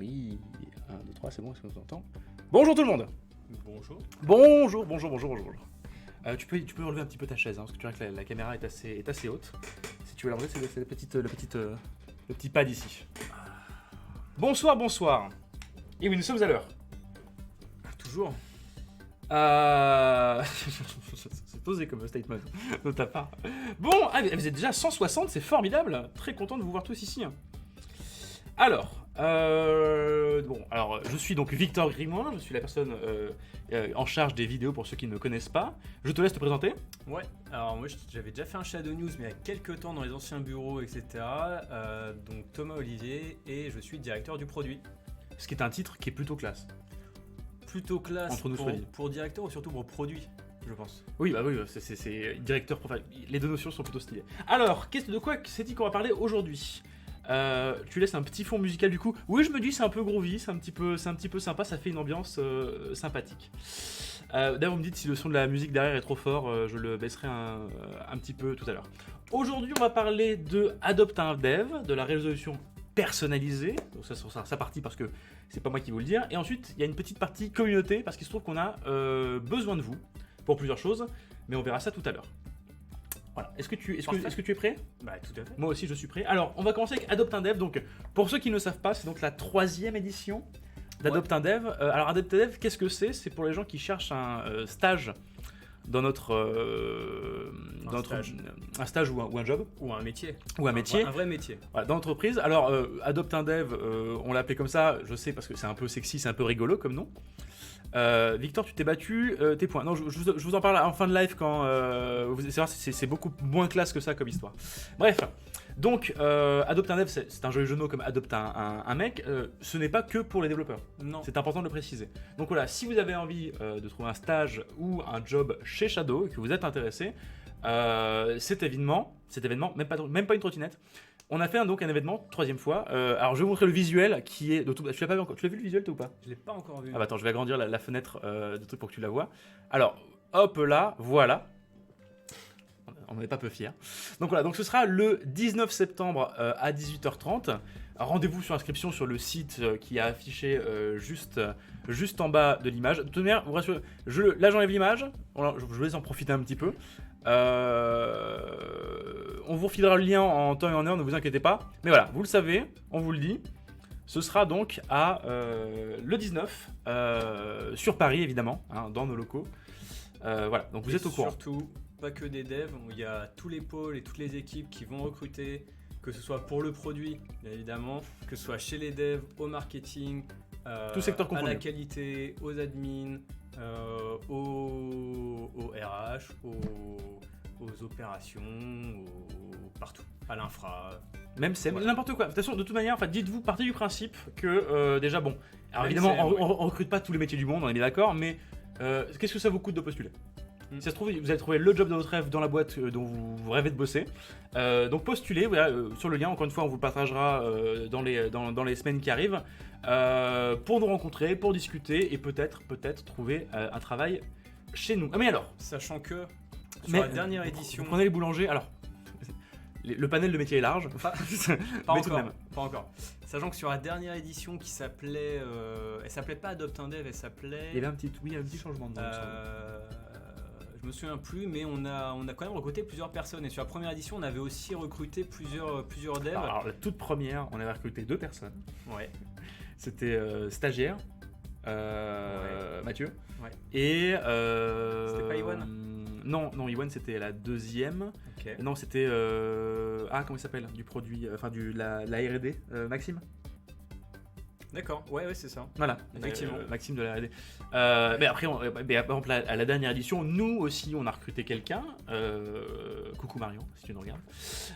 Oui, 1, 2, 3, c'est bon, est-ce qu'on s'entend? Bonjour tout le monde. Bonjour. Bonjour. Tu peux relever un petit peu ta chaise, hein, parce que tu vois que la caméra est assez haute. Si tu veux la relever, c'est le petit pad ici. Bonsoir. Et oui, nous sommes à l'heure. Toujours. C'est posé comme statement de ta part. Bon, vous êtes déjà 160, c'est formidable. Très content de vous voir tous ici. Alors, je suis donc Victor Grimoin, je suis la personne en charge des vidéos pour ceux qui ne me connaissent pas. Je te laisse te présenter. Ouais, alors moi j'avais déjà fait un Shadow News, mais il y a quelques temps dans les anciens bureaux, etc. Donc Thomas Olivier, et je suis directeur du produit. Ce qui est un titre qui est plutôt classe. Plutôt classe Entre nous pour directeur ou surtout pour produit, je pense. Oui, c'est directeur, les deux notions sont plutôt stylées. Alors, de quoi c'est-il qu'on va parler aujourd'hui? Tu laisses un petit fond musical du coup. Oui, je me dis c'est un peu groovy, c'est un petit peu sympa, ça fait une ambiance sympathique. D'ailleurs, vous me dites si le son de la musique derrière est trop fort, je le baisserai un petit peu tout à l'heure. Aujourd'hui, on va parler de Adopt un Dev, de la résolution personnalisée. Donc ça sera sa partie parce que c'est pas moi qui vous le dire. Et ensuite, il y a une petite partie communauté parce qu'il se trouve qu'on a besoin de vous pour plusieurs choses, mais on verra ça tout à l'heure. Voilà. Est-ce que tu es prêt? Bah tout à fait. Moi aussi je suis prêt. Alors on va commencer avec Adopt un Dev. Donc pour ceux qui ne le savent pas, c'est donc la 3e édition d'Adopt un Dev. Alors Adopt un Dev, qu'est-ce que c'est? C'est pour les gens qui cherchent un stage dans un stage ou un job Ou un métier. Un vrai métier. Voilà, dans l'entreprise. Alors Adopt un Dev, on l'a appelé comme ça, je sais parce que c'est un peu sexy, c'est un peu rigolo comme nom. Victor, tu t'es battu, tes points. Non, je vous en parle en fin de live quand c'est beaucoup moins classe que ça comme histoire. Bref, donc Adopt un Dev, c'est un joli jeu de mots comme Adopt un mec. Ce n'est pas que pour les développeurs. Non. C'est important de le préciser. Donc voilà, si vous avez envie de trouver un stage ou un job chez Shadow et que vous êtes intéressé, cet événement, même pas une trottinette. On a fait donc un événement, 3e fois. Alors je vais vous montrer le visuel qui est de tout. Tu l'as pas vu encore? Tu l'as vu le visuel toi ou pas? Je l'ai pas encore vu. Ah bah attends, je vais agrandir la fenêtre de truc pour que tu la vois. Alors, hop là, voilà. On n'en est pas peu fiers. Donc voilà, donc ce sera le 19 septembre à 18h30. Rendez-vous sur inscription sur le site qui est affiché juste en bas de l'image. De toute manière, vous rassurez, là j'enlève l'image. Je vous laisse en profiter un petit peu. On vous refilera le lien en temps et en heure, ne vous inquiétez pas. Mais voilà, vous le savez, on vous le dit. Ce sera donc le 19 sur Paris évidemment, hein, dans nos locaux. Voilà, donc vous êtes au courant. Surtout, pas que des devs, il y a tous les pôles et toutes les équipes qui vont recruter, que ce soit pour le produit, bien évidemment, que ce soit chez les devs, au marketing, tout secteur à confondu. la qualité, aux admins, aux RH, aux opérations, partout, à l'infra. Même c'est Voilà. n'importe quoi. De toute manière, dites-vous, partez du principe que déjà bon. Alors Même évidemment, CM, on recrute pas tous les métiers du monde, on est bien d'accord, mais qu'est-ce que ça vous coûte de postuler? Si ça se trouve, vous allez trouver le job de votre rêve dans la boîte dont vous rêvez de bosser. Donc postulez, voilà, sur le lien, encore une fois, on vous le partagera dans les semaines qui arrivent, pour nous rencontrer, pour discuter et peut-être trouver un travail chez nous. Ah mais alors, Sachant que sur la dernière édition... vous prenez les boulangers, alors, le panel de métiers est large. Pas mais tout de même. encore. Sachant que sur la dernière édition qui s'appelait... elle s'appelait pas Adopt un Dev, elle s'appelait... Il y avait un petit changement de nom. Je me souviens plus, mais on a quand même recruté plusieurs personnes. Et sur la première édition, on avait aussi recruté plusieurs devs. Alors la toute première, on avait recruté 2 personnes. Ouais. C'était stagiaire, Mathieu. Ouais. Et C'était pas Iwan? Non, Iwan c'était la 2e. Ok. Non, c'était comment il s'appelle, du produit, la R&D, Maxime. D'accord. Ouais, c'est ça. Voilà, Effectivement. Maxime de la R&D. Mais après, par exemple, à la dernière édition, nous aussi, on a recruté quelqu'un. Coucou Marion, si tu nous regardes.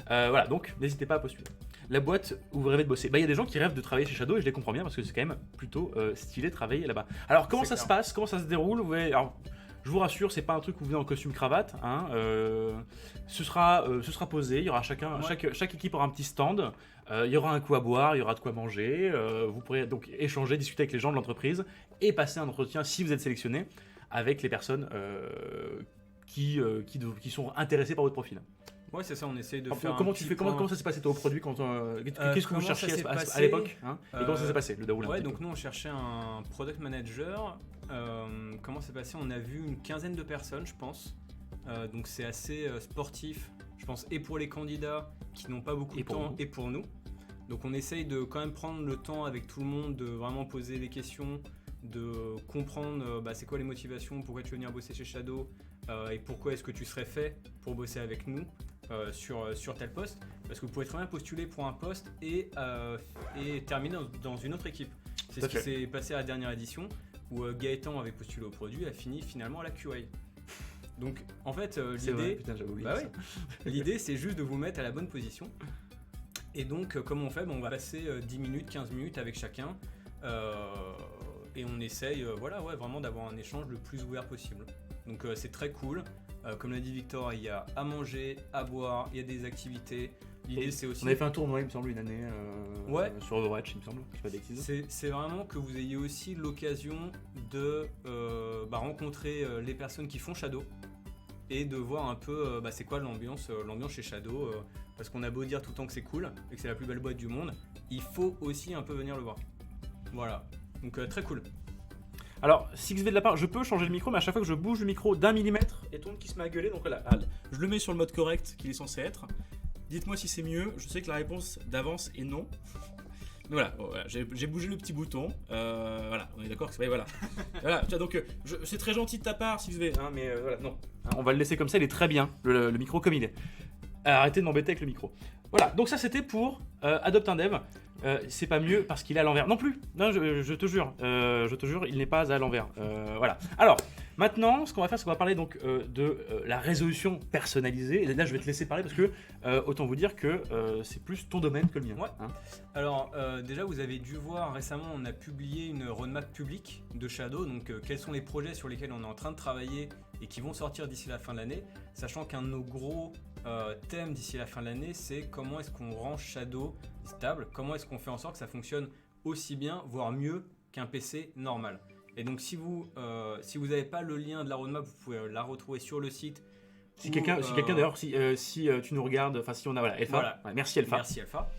Voilà, donc n'hésitez pas à postuler. La boîte où vous rêvez de bosser. Il y a des gens qui rêvent de travailler chez Shadow et je les comprends bien parce que c'est quand même plutôt stylé de travailler là-bas. Alors, comment ça se passe? Comment ça se déroule? Alors, je vous rassure, c'est pas un truc où vous venez en costume cravate. Hein, ce sera posé. Il y aura chaque équipe aura un petit stand. Il y aura un coup à boire, il y aura de quoi manger. Vous pourrez donc échanger, discuter avec les gens de l'entreprise et passer un entretien si vous êtes sélectionné avec les personnes qui sont intéressées par votre profil. Ouais, c'est ça, on essaye de Alors, faire comment un tu petit fais, comment point. ça s'est passé toi au produit quand qu'est-ce que vous Comment ça cherchiez s'est à l'époque hein et comment ça Euh, s'est passé le déroulé un Ouais, petit donc peu. nous on cherchait un product manager. Comment c'est passé? On a vu une quinzaine de personnes, je pense. Donc c'est assez sportif, je pense, et pour les candidats qui n'ont pas beaucoup Et de pour temps, vous. et pour nous. Donc on essaye de quand même prendre le temps avec tout le monde, de vraiment poser les questions, de comprendre c'est quoi les motivations, pourquoi tu veux venir bosser chez Shadow, et pourquoi est-ce que tu serais fait pour bosser avec nous sur tel poste. Parce que vous pouvez très bien postuler pour un poste et terminer dans une autre équipe. C'est Tout ce à qui fait. s'est passé à la dernière édition où Gaëtan avait postulé au produit et a fini finalement à la QA. Donc en fait C'est vrai, l'idée, putain, j'avais oublié bah ça. ouais. L'idée c'est juste de vous mettre à la bonne position. Et donc comme on fait, on va passer 10 minutes, 15 minutes avec chacun et on essaye vraiment d'avoir un échange le plus ouvert possible. Donc c'est très cool. Comme l'a dit Victor, il y a à manger, à boire, il y a des activités. L'idée Et c'est aussi... On avait fait un tournoi, il me semble, une année Ouais. sur Overwatch, il me semble, je dis pas de bêtises. C'est vraiment que vous ayez aussi l'occasion de rencontrer les personnes qui font Shadow et de voir un peu c'est quoi l'ambiance chez Shadow, parce qu'on a beau dire tout le temps que c'est cool et que c'est la plus belle boîte du monde, il faut aussi un peu venir le voir. Voilà, donc très cool. Alors, 6V de la part, je peux changer le micro, mais à chaque fois que je bouge le micro d'1 millimètre, et tourne qui se met à gueuler, donc là, je le mets sur le mode correct qu'il est censé être. Dites-moi si c'est mieux, je sais que la réponse d'avance est non. Mais voilà, j'ai bougé le petit bouton, voilà, on est d'accord que c'est... Voilà, voilà tiens, donc c'est très gentil de ta part, 6V, hein, mais voilà, non. Hein, on va le laisser comme ça, il est très bien, le micro comme il est. Arrêtez de m'embêter avec le micro. Voilà, donc ça c'était pour Adopt un Dev. C'est pas mieux parce qu'il est à l'envers. Non plus, non, je te jure, il n'est pas à l'envers. Voilà. Alors, maintenant, ce qu'on va faire, c'est qu'on va parler donc de la résolution personnalisée. Et là, je vais te laisser parler parce que autant vous dire que c'est plus ton domaine que le mien. Ouais. Hein. Alors déjà vous avez dû voir récemment, on a publié une roadmap publique de Shadow, donc quels sont les projets sur lesquels on est en train de travailler et qui vont sortir d'ici la fin de l'année, sachant qu'un de nos gros thèmes d'ici la fin de l'année, c'est comment est-ce qu'on rend Shadow stable, comment est-ce qu'on fait en sorte que ça fonctionne aussi bien, voire mieux qu'un PC normal. Et donc si vous n'avez pas le lien de la roadmap, vous pouvez la retrouver sur le site. Si quelqu'un d'ailleurs, si tu nous regardes, enfin si on a voilà, Elfa, Voilà. ouais, merci Elfa. Merci Alpha.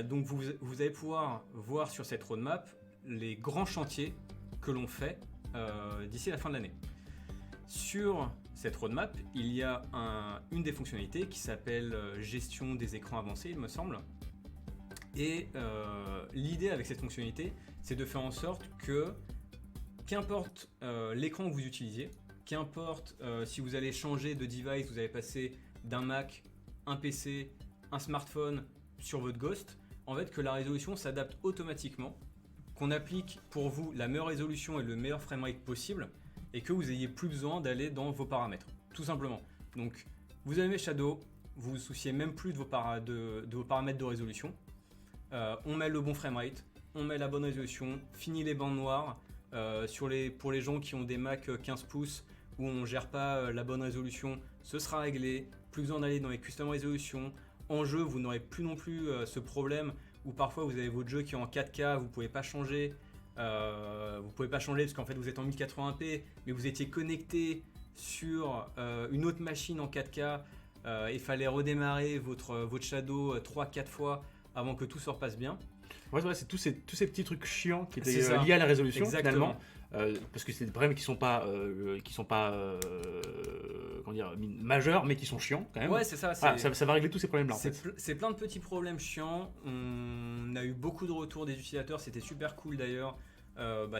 Donc vous allez pouvoir voir sur cette roadmap les grands chantiers que l'on fait d'ici la fin de l'année. Sur cette roadmap, il y a une des fonctionnalités qui s'appelle gestion des écrans avancés, il me semble. Et l'idée avec cette fonctionnalité, c'est de faire en sorte que, qu'importe l'écran que vous utilisiez, qu'importe si vous allez changer de device, vous allez passer d'un Mac, un PC, un smartphone sur votre Ghost, en fait que la résolution s'adapte automatiquement, qu'on applique pour vous la meilleure résolution et le meilleur framerate possible, et que vous n'ayez plus besoin d'aller dans vos paramètres, tout simplement. Donc vous allumez Shadow, vous vous souciez même plus de vos paramètres de résolution, on met le bon framerate, on met la bonne résolution, fini les bandes noires, pour les gens qui ont des Mac 15 pouces où on ne gère pas la bonne résolution, ce sera réglé, plus besoin d'aller dans les custom résolutions. En jeu, vous n'aurez plus non plus ce problème où parfois vous avez votre jeu qui est en 4K, vous ne pouvez pas changer. Parce qu'en fait vous êtes en 1080p, mais vous étiez connecté sur une autre machine en 4K. Il fallait redémarrer votre Shadow 3-4 fois avant que tout se repasse bien. Ouais, c'est tous ces petits trucs chiants qui C'est étaient ça. liés à la résolution Exactement. finalement. Parce que c'est des problèmes qui sont pas comment dire, majeurs, mais qui sont chiants quand même. Ouais, c'est ça. Ça va régler tous ces problèmes-là en fait. C'est plein de petits problèmes chiants. On a eu beaucoup de retours des utilisateurs, c'était super cool d'ailleurs,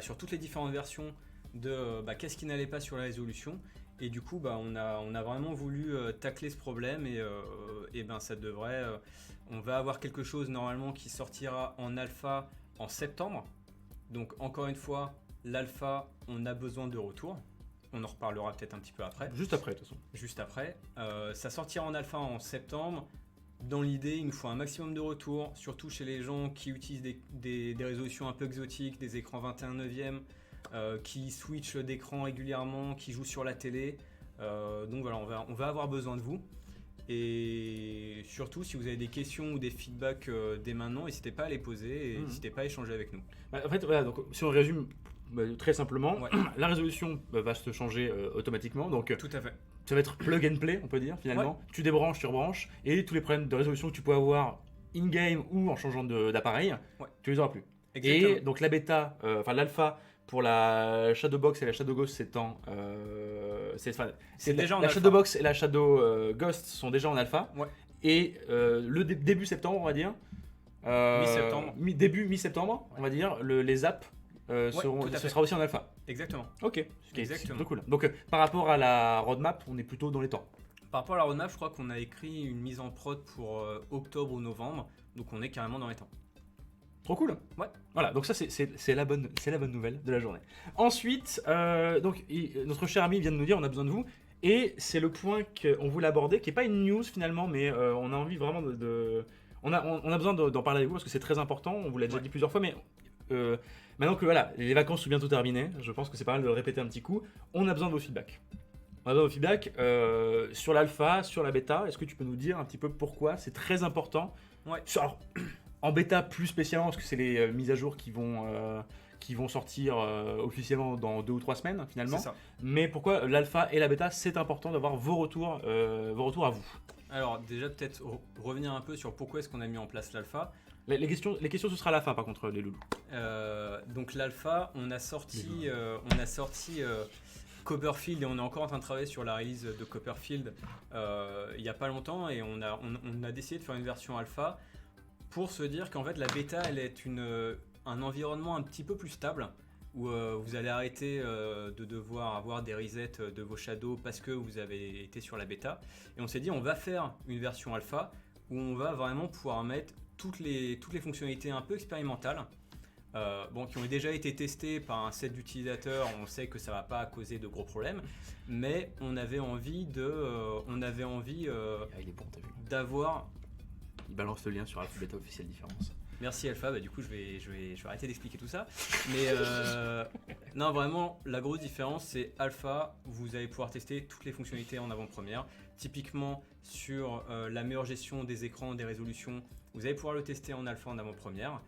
sur toutes les différentes versions de qu'est-ce qui n'allait pas sur la résolution. Et du coup, on a vraiment voulu tacler ce problème et ça devrait. On va avoir quelque chose normalement qui sortira en alpha en septembre. Donc encore une fois, l'alpha, on a besoin de retours. On en reparlera peut-être un petit peu après. Juste après, de toute façon. Juste après. Ça sortira en alpha en septembre. Dans l'idée, il nous faut un maximum de retours, surtout chez les gens qui utilisent des résolutions un peu exotiques, des écrans 21/9, qui switchent d'écran régulièrement, qui jouent sur la télé. Donc voilà, on va avoir besoin de vous. Et surtout, si vous avez des questions ou des feedbacks dès maintenant, n'hésitez pas à les poser et n'hésitez pas à échanger avec nous. En fait, voilà, donc, si on résume très simplement, Ouais. la résolution va se changer automatiquement. Donc, Tout à fait. ça va être plug and play, on peut dire, finalement. Tu débranches, tu rebranches, et tous les problèmes de résolution que tu peux avoir in-game ou en changeant d'appareil, tu les auras plus. Exactement. Et donc la bêta, l'alpha pour la Shadowbox et la Shadow Ghost s'étend. C'est déjà en la alpha. Shadowbox et la Shadow Ghost sont déjà en alpha. Ouais. Et début septembre, on va dire. Mi-septembre. Début mi-septembre, on va dire. Les apps ce sera aussi en alpha. Exactement. Ok, c'est Exactement. plutôt cool. Donc par rapport à la roadmap, on est plutôt dans les temps. Par rapport à la roadmap, je crois qu'on a écrit une mise en prod pour octobre ou novembre, donc on est carrément dans les temps. Trop cool. Ouais. Voilà, donc ça c'est la bonne nouvelle de la journée. Ensuite, notre cher ami vient de nous dire on a besoin de vous. Et c'est le point qu'on voulait aborder, qui n'est pas une news finalement, mais on a envie vraiment on a besoin d'en parler avec vous parce que c'est très important, on vous l'a déjà dit plusieurs fois, mais maintenant que voilà, les vacances sont bientôt terminées, je pense que c'est pas mal de le répéter un petit coup, on a besoin de vos feedbacks. On a besoin de vos feedbacks sur l'alpha, sur la bêta. Est-ce que tu peux nous dire un petit peu pourquoi c'est très important? Ouais. Alors, en bêta plus spécialement, parce que c'est les mises à jour qui vont sortir officiellement dans 2 ou 3 semaines finalement. C'est ça. Mais pourquoi l'alpha et la bêta, c'est important d'avoir vos retours à vous. Alors déjà peut-être revenir un peu sur pourquoi est-ce qu'on a mis en place l'alpha. Les questions ce sera à la fin par contre les loulous. Donc l'alpha, on a sorti Copperfield et on est encore en train de travailler sur la release de Copperfield il n'y a pas longtemps et on a décidé de faire une version alpha pour se dire qu'en fait la bêta elle est un environnement un petit peu plus stable où vous allez arrêter de devoir avoir des resets de vos shadows parce que vous avez été sur la bêta. Et on s'est dit on va faire une version alpha où on va vraiment pouvoir mettre toutes les fonctionnalités un peu expérimentales qui ont déjà été testées par un set d'utilisateurs. On sait que ça va pas causer de gros problèmes, mais on avait envie il est bon, t'as vu. d'avoir. Il balance le lien sur Alpha Beta officiel différence. Merci Alpha, du coup je vais arrêter d'expliquer tout ça. Mais non, vraiment, la grosse différence c'est Alpha, vous allez pouvoir tester toutes les fonctionnalités en avant-première. Typiquement sur la meilleure gestion des écrans, des résolutions, vous allez pouvoir le tester en Alpha en avant-première.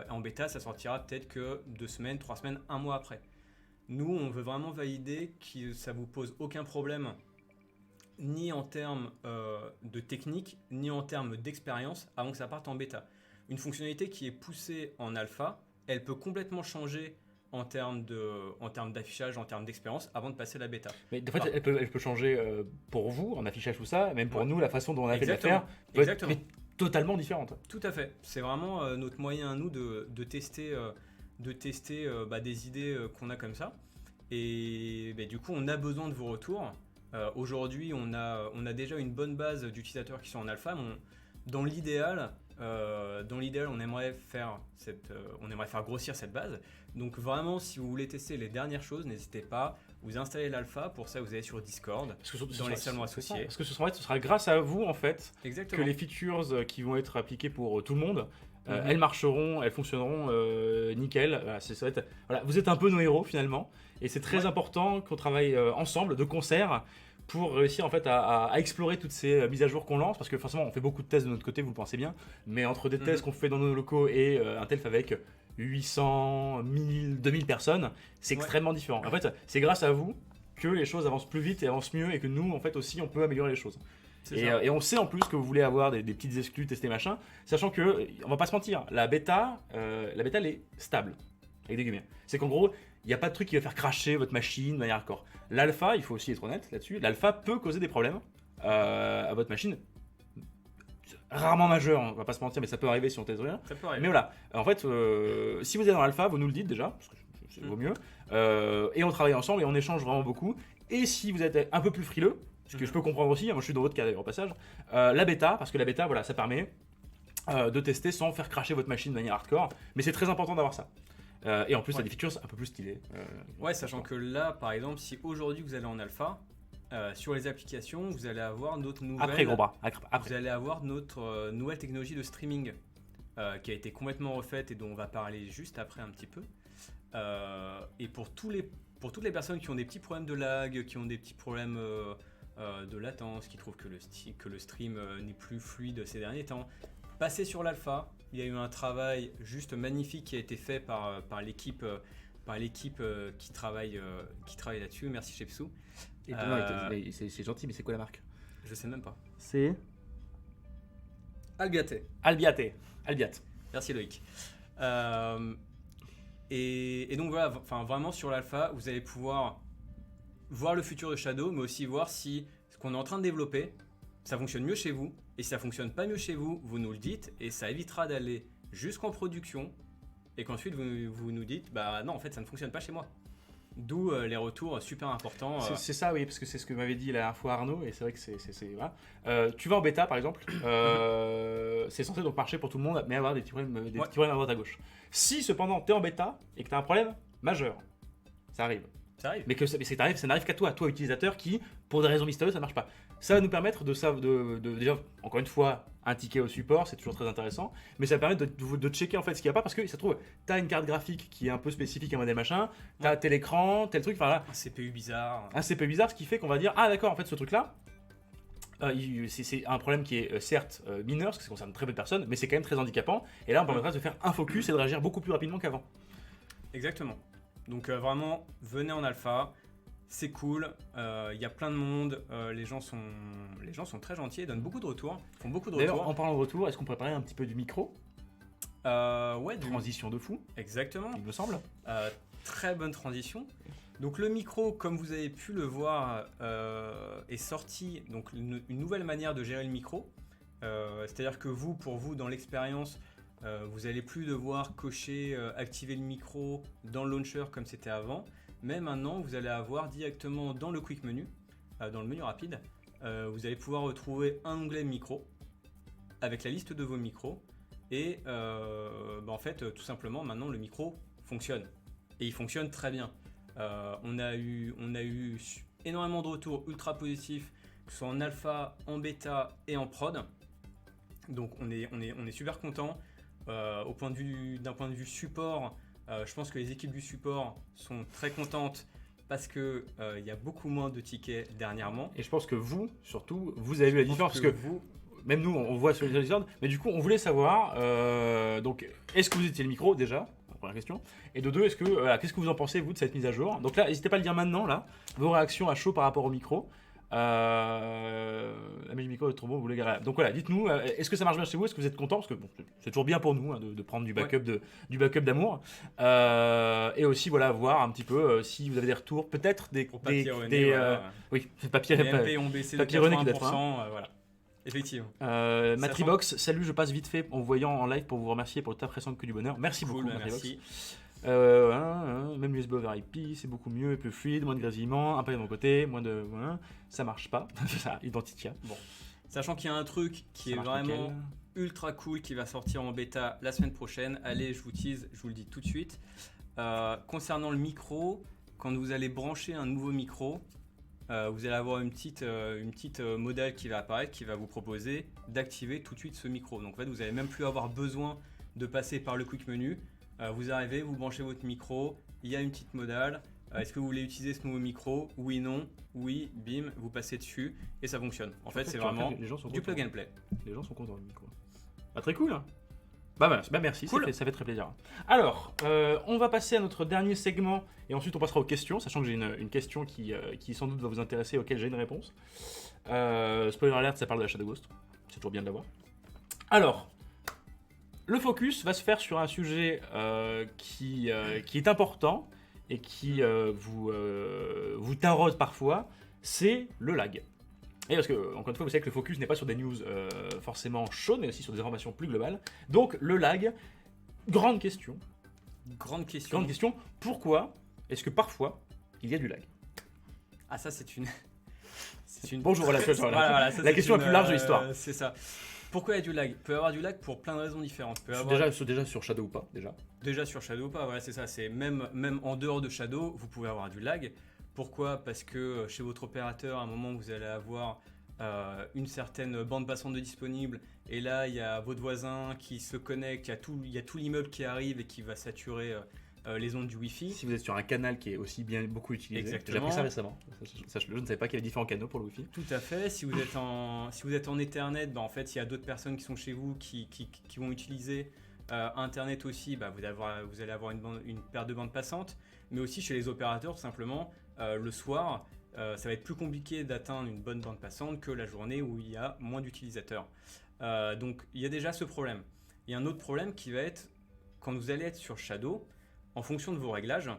En bêta, ça sortira peut-être que 2 semaines, 3 semaines, 1 mois après. Nous, on veut vraiment valider que ça vous pose aucun problème, ni en termes de technique, ni en termes d'expérience, avant que ça parte en bêta. Une fonctionnalité qui est poussée en alpha, elle peut complètement changer en termes d'affichage, en termes d'expérience, avant de passer à la bêta. Mais en fait, elle peut changer pour vous, en affichage tout ça, même pour nous, la façon dont on a fait de la faire peut être totalement différente. Tout à fait. C'est vraiment notre moyen à nous de tester, des idées qu'on a comme ça. Et du coup, on a besoin de vos retours. Aujourd'hui, on a déjà une bonne base d'utilisateurs qui sont en alpha. Dans l'idéal, on aimerait faire grossir cette base. Donc vraiment, si vous voulez tester les dernières choses, n'hésitez pas. Vous installez l'alpha. Pour ça, vous allez sur Discord, dans les salons associés. Parce que ce sera grâce à vous en fait. Exactement. Que les features qui vont être appliquées pour tout le monde, elles marcheront, elles fonctionneront nickel. Voilà, vous êtes un peu nos héros finalement. Et c'est très important qu'on travaille ensemble, de concert, pour réussir en fait à explorer toutes ces mises à jour qu'on lance, parce que forcément on fait beaucoup de tests de notre côté, vous le pensez bien, mais entre des tests qu'on fait dans nos locaux et un TELF avec 800, 1000, 2000 personnes, c'est extrêmement différent. En fait, c'est grâce à vous que les choses avancent plus vite et avancent mieux, et que nous en fait aussi on peut améliorer les choses. Et on sait en plus que vous voulez avoir des petites exclus, tester machin, sachant que, on va pas se mentir, la bêta elle est stable, avec des guillemets. C'est qu'en gros, il n'y a pas de truc qui va faire cracher votre machine de manière hardcore. L'alpha, il faut aussi être honnête là-dessus, l'alpha peut causer des problèmes à votre machine. Rarement majeur, on va pas se mentir, mais ça peut arriver si on teste rien. Ça peut arriver. Mais voilà, en fait, si vous êtes dans l'alpha, vous nous le dites déjà, parce que c'est vaut mieux, et on travaille ensemble et on échange vraiment beaucoup. Et si vous êtes un peu plus frileux, ce que je peux comprendre aussi, moi je suis dans votre cas d'ailleurs au passage, la bêta, parce que la bêta, voilà, ça permet de tester sans faire cracher votre machine de manière hardcore, mais c'est très important d'avoir ça. Et en plus, ça a des features un peu plus stylées. Sachant que là, par exemple, si aujourd'hui vous allez en alpha, sur les applications, vous allez avoir notre nouvelle. Après, gros bras. Vous allez avoir notre nouvelle technologie de streaming qui a été complètement refaite et dont on va parler juste après un petit peu. Et pour toutes les personnes qui ont des petits problèmes de lag, qui ont des petits problèmes de latence, qui trouvent que le stream n'est plus fluide ces derniers temps, passez sur l'alpha. Il y a eu un travail juste magnifique qui a été fait par l'équipe l'équipe qui travaille là-dessus. Merci Chepsou. Et c'est gentil, mais c'est quoi la marque? Je sais même pas. C'est Albiate. Albiate. Merci Loïc. Et donc voilà, vraiment sur l'alpha, vous allez pouvoir voir le futur de Shadow, mais aussi voir si ce qu'on est en train de développer, ça fonctionne mieux chez vous. Et si ça fonctionne pas mieux chez vous, vous nous le dites, et ça évitera d'aller jusqu'en production, et qu'ensuite vous nous dites, bah non, en fait, ça ne fonctionne pas chez moi. D'où les retours super importants. C'est ça, oui, parce que c'est ce que m'avait dit la dernière fois Arnaud, et c'est vrai que c'est voilà. Tu vas en bêta, par exemple, c'est censé donc marcher pour tout le monde, mais avoir des petits problèmes, petits problèmes à droite à gauche. Si cependant tu es en bêta et que tu as un problème majeur, ça arrive. Ça arrive. Mais ça n'arrive qu'à toi utilisateur qui, pour des raisons mystérieuses, ça marche pas. Ça va nous permettre de déjà, encore une fois, un ticket au support, c'est toujours très intéressant, mais ça permet de checker en fait ce qu'il n'y a pas, parce que ça se trouve, tu as une carte graphique qui est un peu spécifique à un modèle machin, tu as tel écran, tel truc, enfin là. Un CPU bizarre. Un CPU bizarre, ce qui fait qu'on va dire, ah d'accord, en fait ce truc-là, c'est un problème qui est certes mineur, parce que ça concerne très peu de personnes, mais c'est quand même très handicapant, et là on permettra de faire un focus et de réagir beaucoup plus rapidement qu'avant. Exactement. Donc vraiment, venez en alpha, c'est cool, il y a plein de monde, les gens sont très gentils, ils donnent beaucoup de retours, font beaucoup de retours. D'ailleurs, en parlant de retour, est-ce qu'on pourrait parler un petit peu du micro? Ouais, Transition de fou. Exactement. Il me semble. Très bonne transition. Donc le micro, comme vous avez pu le voir, est sorti, donc une nouvelle manière de gérer le micro. C'est-à-dire que pour vous, dans l'expérience, vous n'allez plus devoir cocher, activer le micro dans le launcher comme c'était avant. Mais maintenant, vous allez avoir directement dans le quick menu, dans le menu rapide, vous allez pouvoir retrouver un onglet micro avec la liste de vos micros. Et en fait, tout simplement, maintenant, le micro fonctionne. Et il fonctionne très bien. On a eu énormément de retours ultra positifs, que ce soit en alpha, en bêta et en prod. Donc on est super content. D'un point de vue support, je pense que les équipes du support sont très contentes parce que il y a beaucoup moins de tickets dernièrement. Et je pense que vous, surtout, vous avez vu la différence, parce que même nous, on voit sur les Discord, mais du coup, on voulait savoir, donc, est-ce que vous étiez le micro déjà? Première question. Et de deux, qu'est-ce que vous en pensez, vous, de cette mise à jour? Donc là, n'hésitez pas à le dire maintenant, là, vos réactions à chaud par rapport au micro. La magie micro est trop bon, vous voulez garer. Donc voilà, dites-nous, est-ce que ça marche bien chez vous? Est-ce que vous êtes content? Parce que bon, c'est toujours bien pour nous de prendre du backup, du backup d'amour. Et aussi, voilà, voir un petit peu si vous avez des retours, peut-être oui, papier les MP ont baissé de 80%, voilà. Effectivement. Matribox, salut, je passe vite fait en vous voyant en live pour vous remercier pour le taf récent que du bonheur. Merci beaucoup, Matribox. Merci. Même USB over IP, c'est beaucoup mieux, plus fluide, moins de grésillement, un peu de mon côté, moins de. Ça marche pas, ça, Identitia. Bon. Sachant qu'il y a un truc qui est vraiment ultra cool qui va sortir en bêta la semaine prochaine. Allez, je vous tease, je vous le dis tout de suite. Concernant le micro, quand vous allez brancher un nouveau micro, vous allez avoir une petite modale qui va apparaître, qui va vous proposer d'activer tout de suite ce micro. Donc en fait, vous n'allez même plus avoir besoin de passer par le quick menu. Vous arrivez, vous branchez votre micro, il y a une petite modale. Est-ce que vous voulez utiliser ce nouveau micro? Oui, non, oui, bim, vous passez dessus et ça fonctionne. En fait, c'est vraiment du plug and play. Les gens sont contents du micro. Très cool. Hein. Merci, cool. Ça fait très plaisir. Alors, on va passer à notre dernier segment et ensuite on passera aux questions, sachant que j'ai une question qui sans doute va vous intéresser, auquel j'ai une réponse. Spoiler alert, ça parle de la Shadow Ghost. C'est toujours bien de l'avoir. Alors, le focus va se faire sur un sujet qui est important et qui vous taraude parfois, c'est le lag. Et parce que, encore une fois, vous savez que le focus n'est pas sur des news forcément chaudes, mais aussi sur des informations plus globales. Donc, le lag, grande question. Grande question. Pourquoi est-ce que parfois, il y a du lag? Ah, ça, c'est une... Bonjour, voilà, la question la plus large de l'histoire. C'est ça. Pourquoi il y a du lag? Il peut y avoir du lag pour plein de raisons différentes. Déjà sur Shadow ou pas, déjà sur Shadow ou pas, voilà, c'est ça. C'est même en dehors de Shadow, vous pouvez avoir du lag. Pourquoi? Parce que chez votre opérateur, à un moment, vous allez avoir une certaine bande passante de disponible. Et là, il y a votre voisin qui se connecte, il y a tout l'immeuble qui arrive et qui va saturer les ondes du Wi-Fi. Si vous êtes sur un canal qui est aussi beaucoup utilisé. Exactement. J'ai appris ça récemment. Je ne savais pas qu'il y avait différents canaux pour le Wi-Fi. Tout à fait. Si vous êtes en Ethernet, en fait, il y a d'autres personnes qui sont chez vous qui vont utiliser Internet aussi, vous allez avoir une paire de bandes passantes, mais aussi chez les opérateurs, tout simplement, le soir, ça va être plus compliqué d'atteindre une bonne bande passante que la journée où il y a moins d'utilisateurs. Donc il y a déjà ce problème. Il y a un autre problème qui va être, quand vous allez être sur Shadow, en fonction de vos réglages,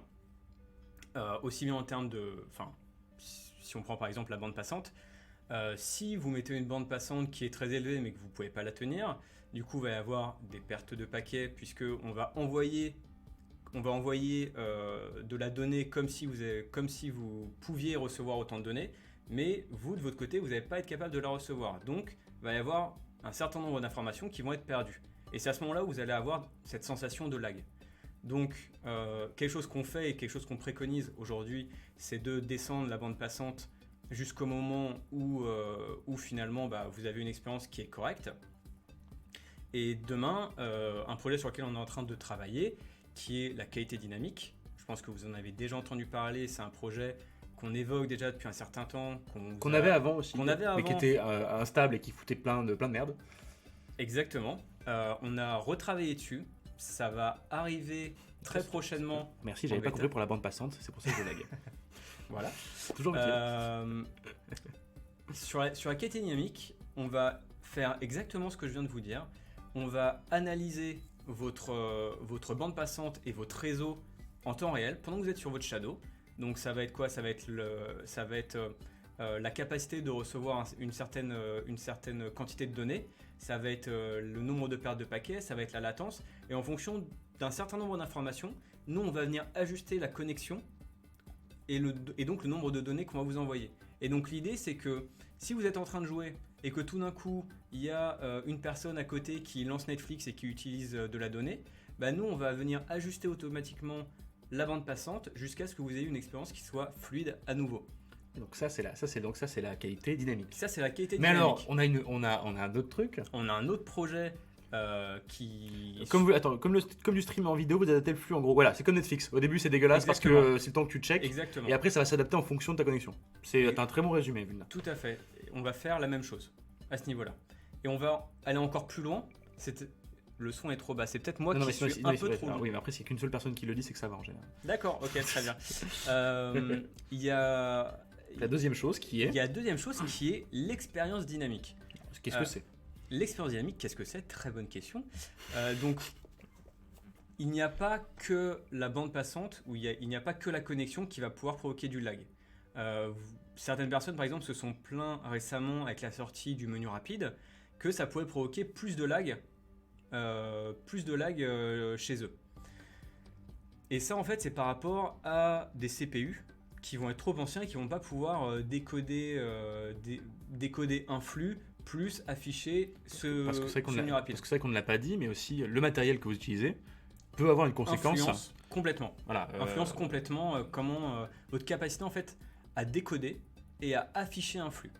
aussi bien en termes de... Enfin, si on prend par exemple la bande passante, si vous mettez une bande passante qui est très élevée mais que vous ne pouvez pas la tenir, du coup il va y avoir des pertes de paquets puisque on va envoyer de la donnée comme si vous pouviez recevoir autant de données, mais vous de votre côté vous n'allez pas être capable de la recevoir. Donc il va y avoir un certain nombre d'informations qui vont être perdues. Et c'est à ce moment-là où vous allez avoir cette sensation de lag. Donc quelque chose qu'on fait et quelque chose qu'on préconise aujourd'hui, c'est de descendre la bande passante jusqu'au moment où finalement vous avez une expérience qui est correcte. Et demain, un projet sur lequel on est en train de travailler, qui est la qualité dynamique. Je pense que vous en avez déjà entendu parler, c'est un projet qu'on évoque déjà depuis un certain temps. Qu'on avait avant aussi, mais qui était instable et qui foutait plein de merde. Exactement. On a retravaillé dessus. Ça va arriver très prochainement. Merci, j'avais pas compris pour la bande passante, c'est pour ça que je lag. Voilà. Toujours utile. Sur la qualité dynamique, on va faire exactement ce que je viens de vous dire. On va analyser votre bande passante et votre réseau en temps réel pendant que vous êtes sur votre Shadow. Donc ça va être quoi ? Ça va être la capacité de recevoir une certaine quantité de données. Ça va être le nombre de pertes de paquets, ça va être la latence. Et en fonction d'un certain nombre d'informations, nous on va venir ajuster la connexion et donc le nombre de données qu'on va vous envoyer. Et donc l'idée c'est que si vous êtes en train de jouer et que tout d'un coup il y a une personne à côté qui lance Netflix et qui utilise de la donnée, nous on va venir ajuster automatiquement la bande passante jusqu'à ce que vous ayez une expérience qui soit fluide à nouveau. Donc ça c'est la qualité dynamique. Ça c'est la qualité dynamique. Mais alors on a un autre truc. On a un autre projet qui... Comme du stream en vidéo, vous adaptez le flux en gros. Voilà, c'est comme Netflix. Au début c'est dégueulasse. Exactement. Parce que c'est le temps que tu checkes. Exactement. Et après ça va s'adapter en fonction de ta connexion. C'est un très bon résumé, Vulna. Tout à fait. On va faire la même chose à ce niveau-là. Et on va aller encore plus loin. Le son est trop bas. C'est peut-être moi qui suis un peu trop loin. Oui, mais après, s'il y a qu'une seule personne qui le dit, c'est que ça va en général. D'accord, ok, très bien. Il y a la deuxième chose qui est... Il y a la deuxième chose qui est l'expérience dynamique. Qu'est-ce que c'est ? L'expérience dynamique, qu'est-ce que c'est ? Très bonne question. Donc, il n'y a pas que la bande passante, ou il n'y a pas que la connexion qui va pouvoir provoquer du lag. Certaines personnes, par exemple, se sont plaints récemment avec la sortie du menu rapide que ça pouvait provoquer plus de lag chez eux. Et ça, en fait, c'est par rapport à des CPU qui vont être trop anciens et qui vont pas pouvoir décoder un flux plus afficher ce menu rapide. Parce que c'est vrai qu'on ne l'a pas dit, mais aussi le matériel que vous utilisez peut avoir une conséquence. Influence complètement. Voilà, influence complètement comment votre capacité en fait à décoder et à afficher un flux.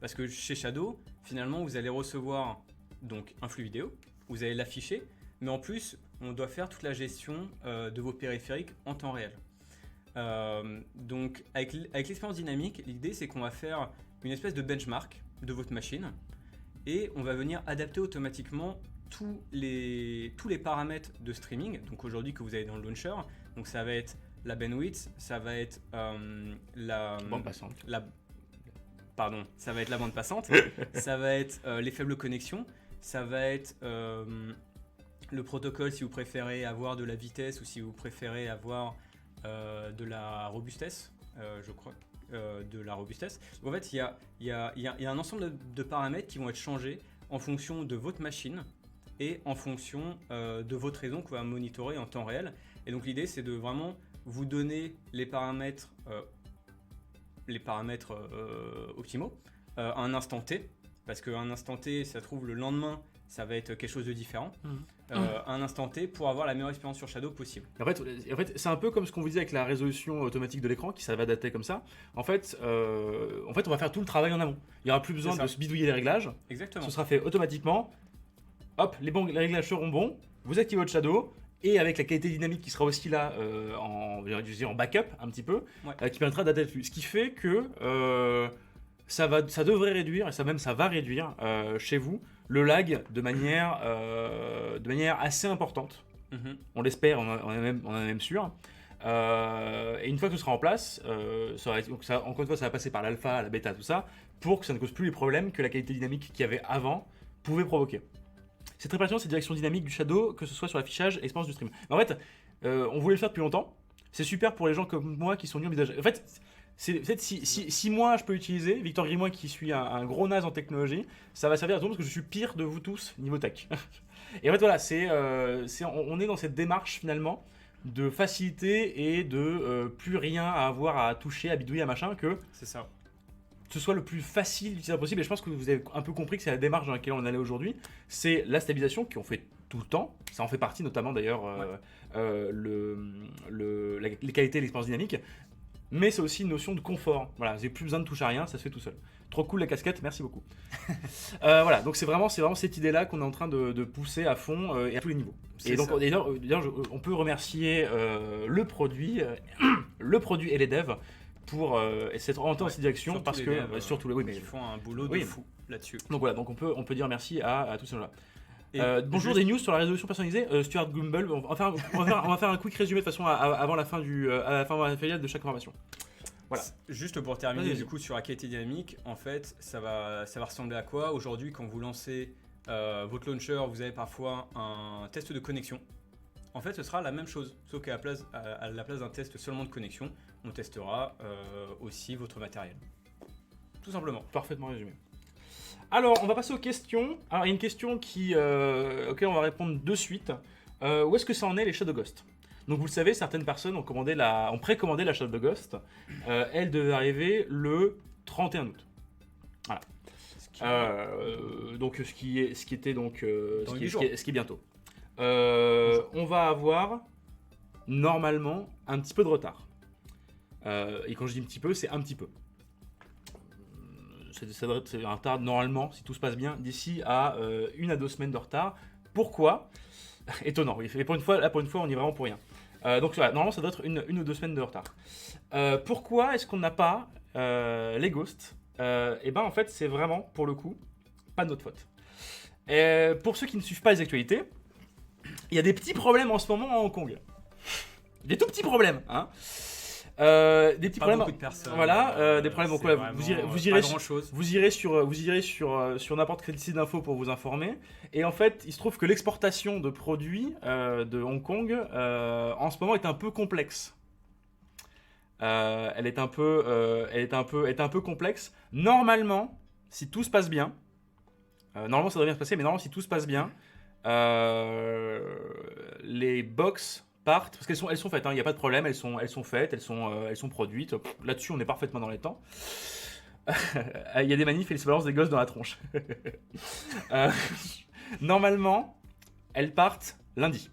Parce que chez Shadow, finalement, vous allez recevoir donc un flux vidéo, vous allez l'afficher, mais en plus, on doit faire toute la gestion de vos périphériques en temps réel. Donc, avec l'expérience dynamique, l'idée c'est qu'on va faire une espèce de benchmark de votre machine et on va venir adapter automatiquement tous les paramètres de streaming. Donc aujourd'hui que vous avez dans le launcher, donc ça va être la bandwidth, ça va être la bande passante. Ça va être la bande passante, ça va être les faibles connexions, ça va être le protocole si vous préférez avoir de la vitesse ou si vous préférez avoir de la robustesse, je crois, de la robustesse. Donc en fait, il y a un ensemble de paramètres qui vont être changés en fonction de votre machine et en fonction de votre réseau qu'on va monitorer en temps réel. Et donc l'idée, c'est de vraiment vous donner les paramètres optimaux à un instant T, parce qu'à un instant T, ça se trouve le lendemain, ça va être quelque chose de différent. À un instant T pour avoir la meilleure expérience sur Shadow possible. En fait, c'est un peu comme ce qu'on vous disait avec la résolution automatique de l'écran qui ça va dater comme ça. En fait, on va faire tout le travail en amont. Il n'y aura plus besoin de se bidouiller les réglages. Exactement. Ce sera fait automatiquement. Hop, les réglages seront bons. Vous activez votre Shadow et avec la qualité dynamique qui sera aussi là en backup un petit peu, qui permettra d'adapter le flux. Ce qui fait que ça devrait réduire et ça va réduire chez vous le lag de manière assez importante. On l'espère, on est même sûr. Et une fois que ce sera en place, encore une fois, ça va passer par l'alpha, la bêta, tout ça, pour que ça ne cause plus les problèmes que la qualité dynamique qu'il y avait avant pouvait provoquer. C'est très pertinent cette direction dynamique du Shadow, que ce soit sur l'affichage et l'expérience du stream. Mais en fait, on voulait le faire depuis longtemps. C'est super pour les gens comme moi qui sont nus en visage. En fait, peut-être si moi je peux l'utiliser, Victor Grimois qui suis un gros naze en technologie, ça va servir à tout le monde parce que je suis pire de vous tous niveau tech. Et en fait, voilà, on est dans cette démarche finalement de facilité et de plus rien à avoir à toucher, à bidouiller, à machin, que c'est ça. Ce soit le plus facile d'utilisation possible. Et je pense que vous avez un peu compris que c'est la démarche dans laquelle on allait aujourd'hui. C'est la stabilisation qu'on fait tout le temps. Ça en fait partie notamment d'ailleurs les qualités et l'expérience dynamique. Mais c'est aussi une notion de confort. Voilà, j'ai plus besoin de toucher à rien, ça se fait tout seul. Trop cool la casquette, merci beaucoup. Voilà, donc c'est vraiment cette idée-là qu'on est en train de pousser à fond et à tous les niveaux. Et donc d'ailleurs, on peut remercier le produit et les devs pour s'être orienté dans cette direction parce que surtout les ils font un boulot de fou là-dessus. Donc voilà, donc on peut dire merci à tous ces gens-là. Bonjour, des news sur la résolution personnalisée. Stuart Gumble, on va faire un quick résumé de toute façon avant la fin de chaque formation. Voilà. Juste pour terminer, du coup, sur la qualité dynamique, en fait, ça va ressembler à quoi? Aujourd'hui, quand vous lancez votre launcher, vous avez parfois un test de connexion. En fait, ce sera la même chose, sauf qu'à la place d'un test seulement de connexion, on testera aussi votre matériel. Tout simplement. Parfaitement résumé. Alors, on va passer aux questions. Alors, il y a une question auquel on va répondre de suite. Où est-ce que ça en est les Shadow Ghost? Donc, vous le savez, certaines personnes ont précommandé la Shadow Ghost. Elle devait arriver le 31 août. Voilà. Donc, ce qui est bientôt. On va avoir normalement un petit peu de retard. Et quand je dis un petit peu, c'est un petit peu. Ça devrait être un retard normalement, si tout se passe bien, d'ici à 1 à 2 semaines de retard. Pourquoi? Étonnant, oui. Et pour une fois, on y est vraiment pour rien. Donc voilà, normalement, ça doit être 1 ou 2 semaines de retard. Pourquoi est-ce qu'on n'a pas les Ghosts? Et ben en fait, c'est vraiment, pour le coup, pas de notre faute. Pour ceux qui ne suivent pas les actualités, il y a des petits problèmes en ce moment à Hong Kong. Des tout petits problèmes, hein. Des petits pas problèmes. Beaucoup de personnes. Voilà, des problèmes. Donc voilà, vous irez sur n'importe quel site d'info pour vous informer. Et en fait, il se trouve que l'exportation de produits de Hong Kong en ce moment est un peu complexe. Elle est un peu complexe. Normalement, si tout se passe bien, normalement ça devrait bien se passer, mais normalement si tout se passe bien, les box partent, parce qu'elles sont faites, il n'y a pas de problème, elles sont faites, elles sont produites. Là-dessus, on est parfaitement dans les temps. Il y a des manifs et ils se balancent des gosses dans la tronche. Normalement, elles partent lundi.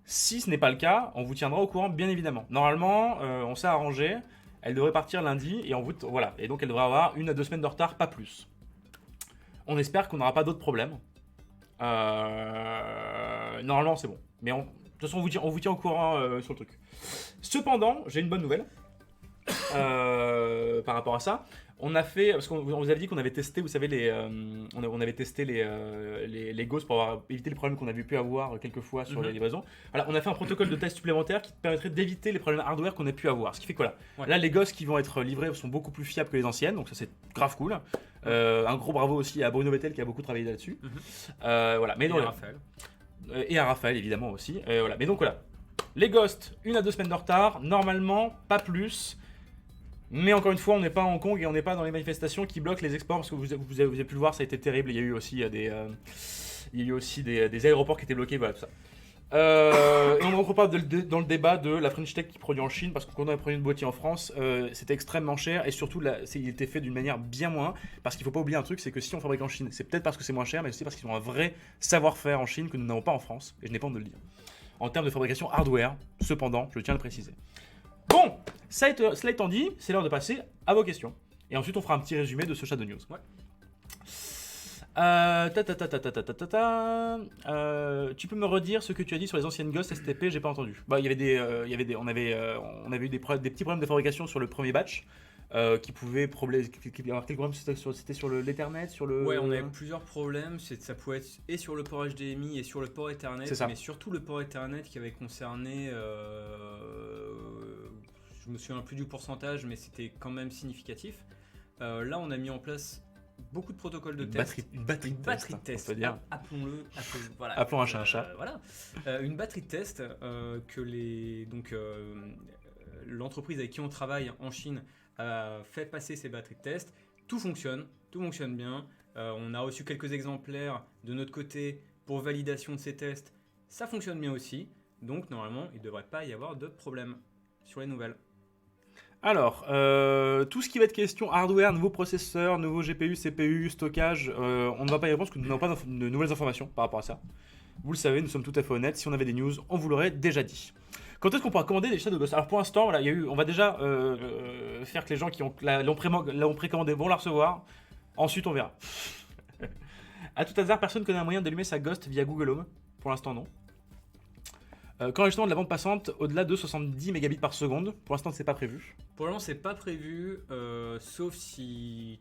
Si ce n'est pas le cas, on vous tiendra au courant, bien évidemment. Normalement, on s'est arrangé, elles devraient partir lundi, et voilà. Et donc, elles devraient avoir 1 à 2 semaines de retard, pas plus. On espère qu'on n'aura pas d'autres problèmes. Normalement, c'est bon. Mais de toute façon, on vous tient au courant sur le truc. Cependant, j'ai une bonne nouvelle par rapport à ça. On a fait, parce qu'on vous avait dit qu'on avait testé, vous savez, on avait testé les ghosts pour éviter les problèmes qu'on avait pu avoir quelques fois sur les livraisons. Voilà, on a fait un protocole de test supplémentaire qui permettrait d'éviter les problèmes hardware qu'on a pu avoir. Ce qui fait que voilà, là les ghosts qui vont être livrés sont beaucoup plus fiables que les anciennes, donc ça c'est grave cool. Un gros bravo aussi à Bruno Vettel qui a beaucoup travaillé là-dessus. Voilà, mais donc, et à Raphaël évidemment aussi. Voilà. Mais donc voilà, les ghosts, 1 à 2 semaines de retard, normalement pas plus. Mais encore une fois, on n'est pas à Hong Kong et on n'est pas dans les manifestations qui bloquent les exports, parce que vous avez pu le voir, ça a été terrible. Il y a eu aussi des aéroports qui étaient bloqués, voilà tout ça. Et on ne rentre pas dans le débat de la French Tech qui produit en Chine, parce que quand on a produit une boîtier en France, c'était extrêmement cher et surtout il était fait d'une manière bien moins. Parce qu'il ne faut pas oublier un truc, c'est que si on fabrique en Chine, c'est peut-être parce que c'est moins cher, mais aussi parce qu'ils ont un vrai savoir-faire en Chine que nous n'avons pas en France, et je n'ai pas honte de le dire. En termes de fabrication hardware, cependant, je tiens à le préciser. Bon, cela étant dit, c'est l'heure de passer à vos questions. Et ensuite, on fera un petit résumé de ce Shadow News. Ouais. Tu peux me redire ce que tu as dit sur les anciennes Ghost STP? J'ai pas entendu. Bah, on avait eu des petits problèmes de fabrication sur le premier batch. qui pouvaient avoir quelques problèmes. C'était sur l'Ethernet, sur le. Ouais, on avait plusieurs problèmes. Ça pouvait être et sur le port HDMI et sur le port Ethernet, C'est ça. mais surtout le port Ethernet qui avait concerné. Je me souviens plus du pourcentage, mais c'était quand même significatif. Là, on a mis en place beaucoup de protocoles de test. Une batterie de test. on peut dire. Voilà. Appelons un chat un chat. Voilà. Une batterie de test que l'entreprise avec qui on travaille en Chine a fait passer ces batteries de test. Tout fonctionne bien. On a reçu quelques exemplaires de notre côté pour validation de ces tests. Ça fonctionne bien aussi. Donc normalement, il ne devrait pas y avoir de problème sur les nouvelles. Alors, tout ce qui va être question hardware, nouveaux processeurs, nouveaux GPU, CPU, stockage, on ne va pas y répondre parce que nous n'avons pas de nouvelles informations par rapport à ça. Vous le savez, nous sommes tout à fait honnêtes. Si on avait des news, on vous l'aurait déjà dit. Quand est-ce qu'on pourra commander des Shadow Ghost? Alors pour l'instant, voilà, on va déjà faire que les gens qui l'ont précommandé vont la recevoir. Ensuite, on verra. À tout hasard, personne connaît un moyen d'allumer sa Ghost via Google Home? Pour l'instant, non. Quand justement de la bande passante au-delà de 70 mégabits par seconde, pour l'instant c'est pas prévu. Pour le moment c'est pas prévu, sauf si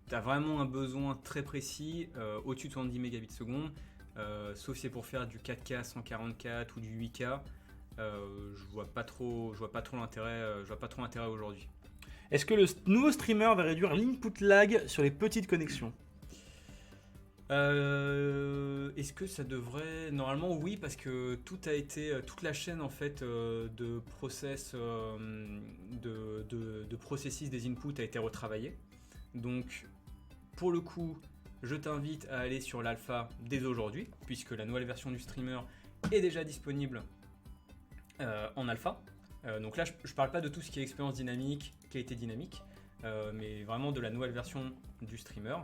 tu as vraiment un besoin très précis au-dessus de 70 mégabits seconde, sauf si c'est pour faire du 4K 144 ou du 8K. Je vois pas trop l'intérêt aujourd'hui. Est-ce que le nouveau streamer va réduire l'input lag sur les petites connexions? Est-ce que ça devrait... Normalement oui, parce que toute la chaîne en fait de processus des inputs a été retravaillée. Donc pour le coup, je t'invite à aller sur l'alpha dès aujourd'hui, puisque la nouvelle version du streamer est déjà disponible en alpha. Donc là je parle pas de tout ce qui est expérience dynamique, qualité dynamique, mais vraiment de la nouvelle version du streamer.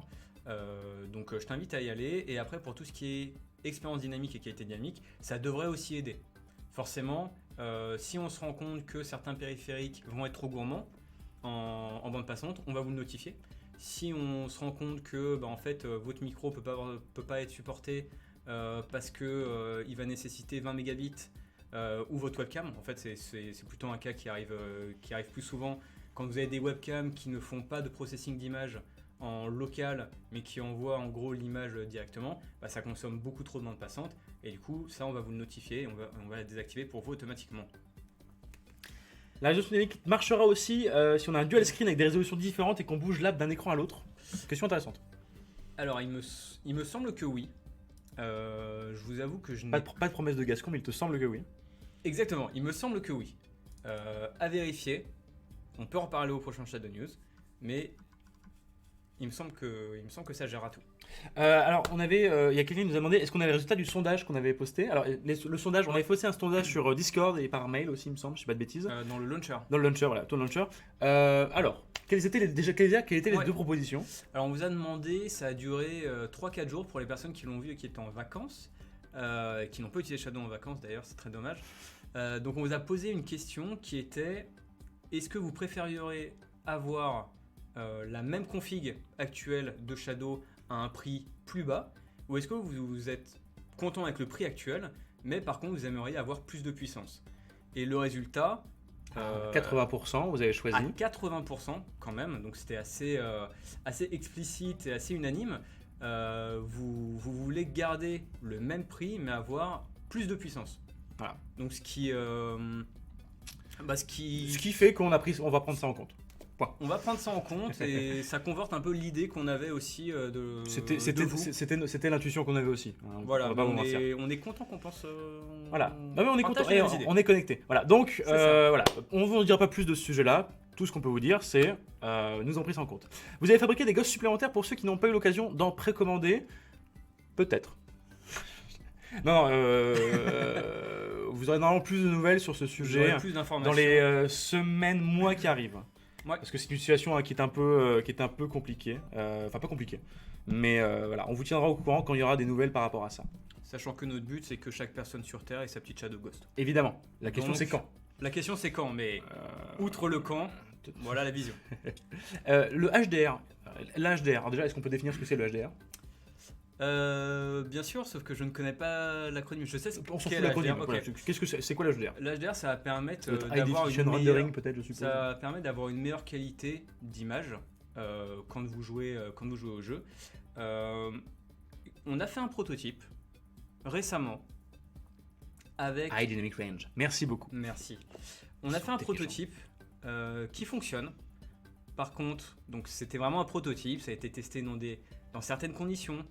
Donc je t'invite à y aller, et après pour tout ce qui est expérience dynamique et qualité dynamique, ça devrait aussi aider. Forcément, si on se rend compte que certains périphériques vont être trop gourmands en bande passante, on va vous le notifier. Si on se rend compte que en fait, votre micro peut pas être supporté parce que il va nécessiter 20 mégabits ou votre webcam, en fait c'est plutôt un cas qui arrive plus souvent quand vous avez des webcams qui ne font pas de processing d'image en local mais qui envoie en gros l'image directement, ça consomme beaucoup trop de bande passante, et du coup ça on va vous le notifier et on va la désactiver pour vous automatiquement. La résolution dynamique marchera aussi si on a un dual screen avec des résolutions différentes et qu'on bouge l'app d'un écran à l'autre. Question intéressante. Alors il me semble que oui. Je vous avoue que je n'ai pas de promesse de Gascon, mais il te semble que oui. Exactement, il me semble que oui. À vérifier, on peut en parler au prochain chat de news, mais il me semble que ça gère à tout. Alors, il y a quelqu'un qui nous a demandé est-ce qu'on a les résultats du sondage qu'on avait posté. Alors, le sondage, on avait posté un sondage sur Discord et par mail aussi, il me semble, je sais pas de bêtises. Dans le launcher. Dans le launcher, voilà, ton launcher. Alors, quelles étaient les deux propositions? Alors, on vous a demandé, ça a duré 3-4 jours pour les personnes qui l'ont vu et qui étaient en vacances, qui n'ont pas utilisé Shadow en vacances d'ailleurs, c'est très dommage. Donc, on vous a posé une question qui était est-ce que vous préfériez avoir la même config actuelle de Shadow à un prix plus bas, ou est-ce que vous êtes content avec le prix actuel, mais par contre vous aimeriez avoir plus de puissance? Et le résultat 80%, vous avez choisi. À 80% quand même, donc c'était assez explicite et assez unanime. Vous voulez garder le même prix mais avoir plus de puissance. Voilà. Donc ce qui fait qu'on va prendre ça en compte. On va prendre ça en compte et ça conforte un peu l'idée qu'on avait aussi de C'était l'intuition qu'on avait aussi. Voilà, on est content qu'on pense. Voilà, mais on est content et on est connecté. Voilà, donc voilà, on ne vous dira pas plus de ce sujet-là. Tout ce qu'on peut vous dire, c'est nous en pris ça en compte. Vous avez fabriqué des ghosts supplémentaires pour ceux qui n'ont pas eu l'occasion d'en précommander? Peut-être. Non, vous aurez normalement plus de nouvelles sur ce sujet dans les semaines, mois qui arrivent. Ouais. Parce que c'est une situation qui est un peu compliquée. Enfin, pas compliquée. Mais voilà, on vous tiendra au courant quand il y aura des nouvelles par rapport à ça. Sachant que notre but, c'est que chaque personne sur Terre ait sa petite Shadow Ghost. Évidemment. La question, c'est quand. La question, c'est quand, mais outre le quand, voilà la vision. Le HDR. L'HDR. Alors déjà, est-ce qu'on peut définir ce que c'est le HDR? Bien sûr, sauf que je ne connais pas l'acronyme. Je sais ce On s'en qu'est fout de l'acronyme. l'HDR. Voilà. Ok. Qu'est-ce que c'est quoi l'HDR? L'HDR, ça va permettre High d'avoir Definition une meilleure, Rendering peut-être, je suppose. ça permet d'avoir une meilleure qualité d'image quand vous jouez au jeu. On a fait un prototype récemment avec. High Dynamic Range. Merci beaucoup. Merci. On a fait un C'était prototype qui fonctionne. Par contre, donc c'était vraiment un prototype, ça a été testé dans certaines conditions,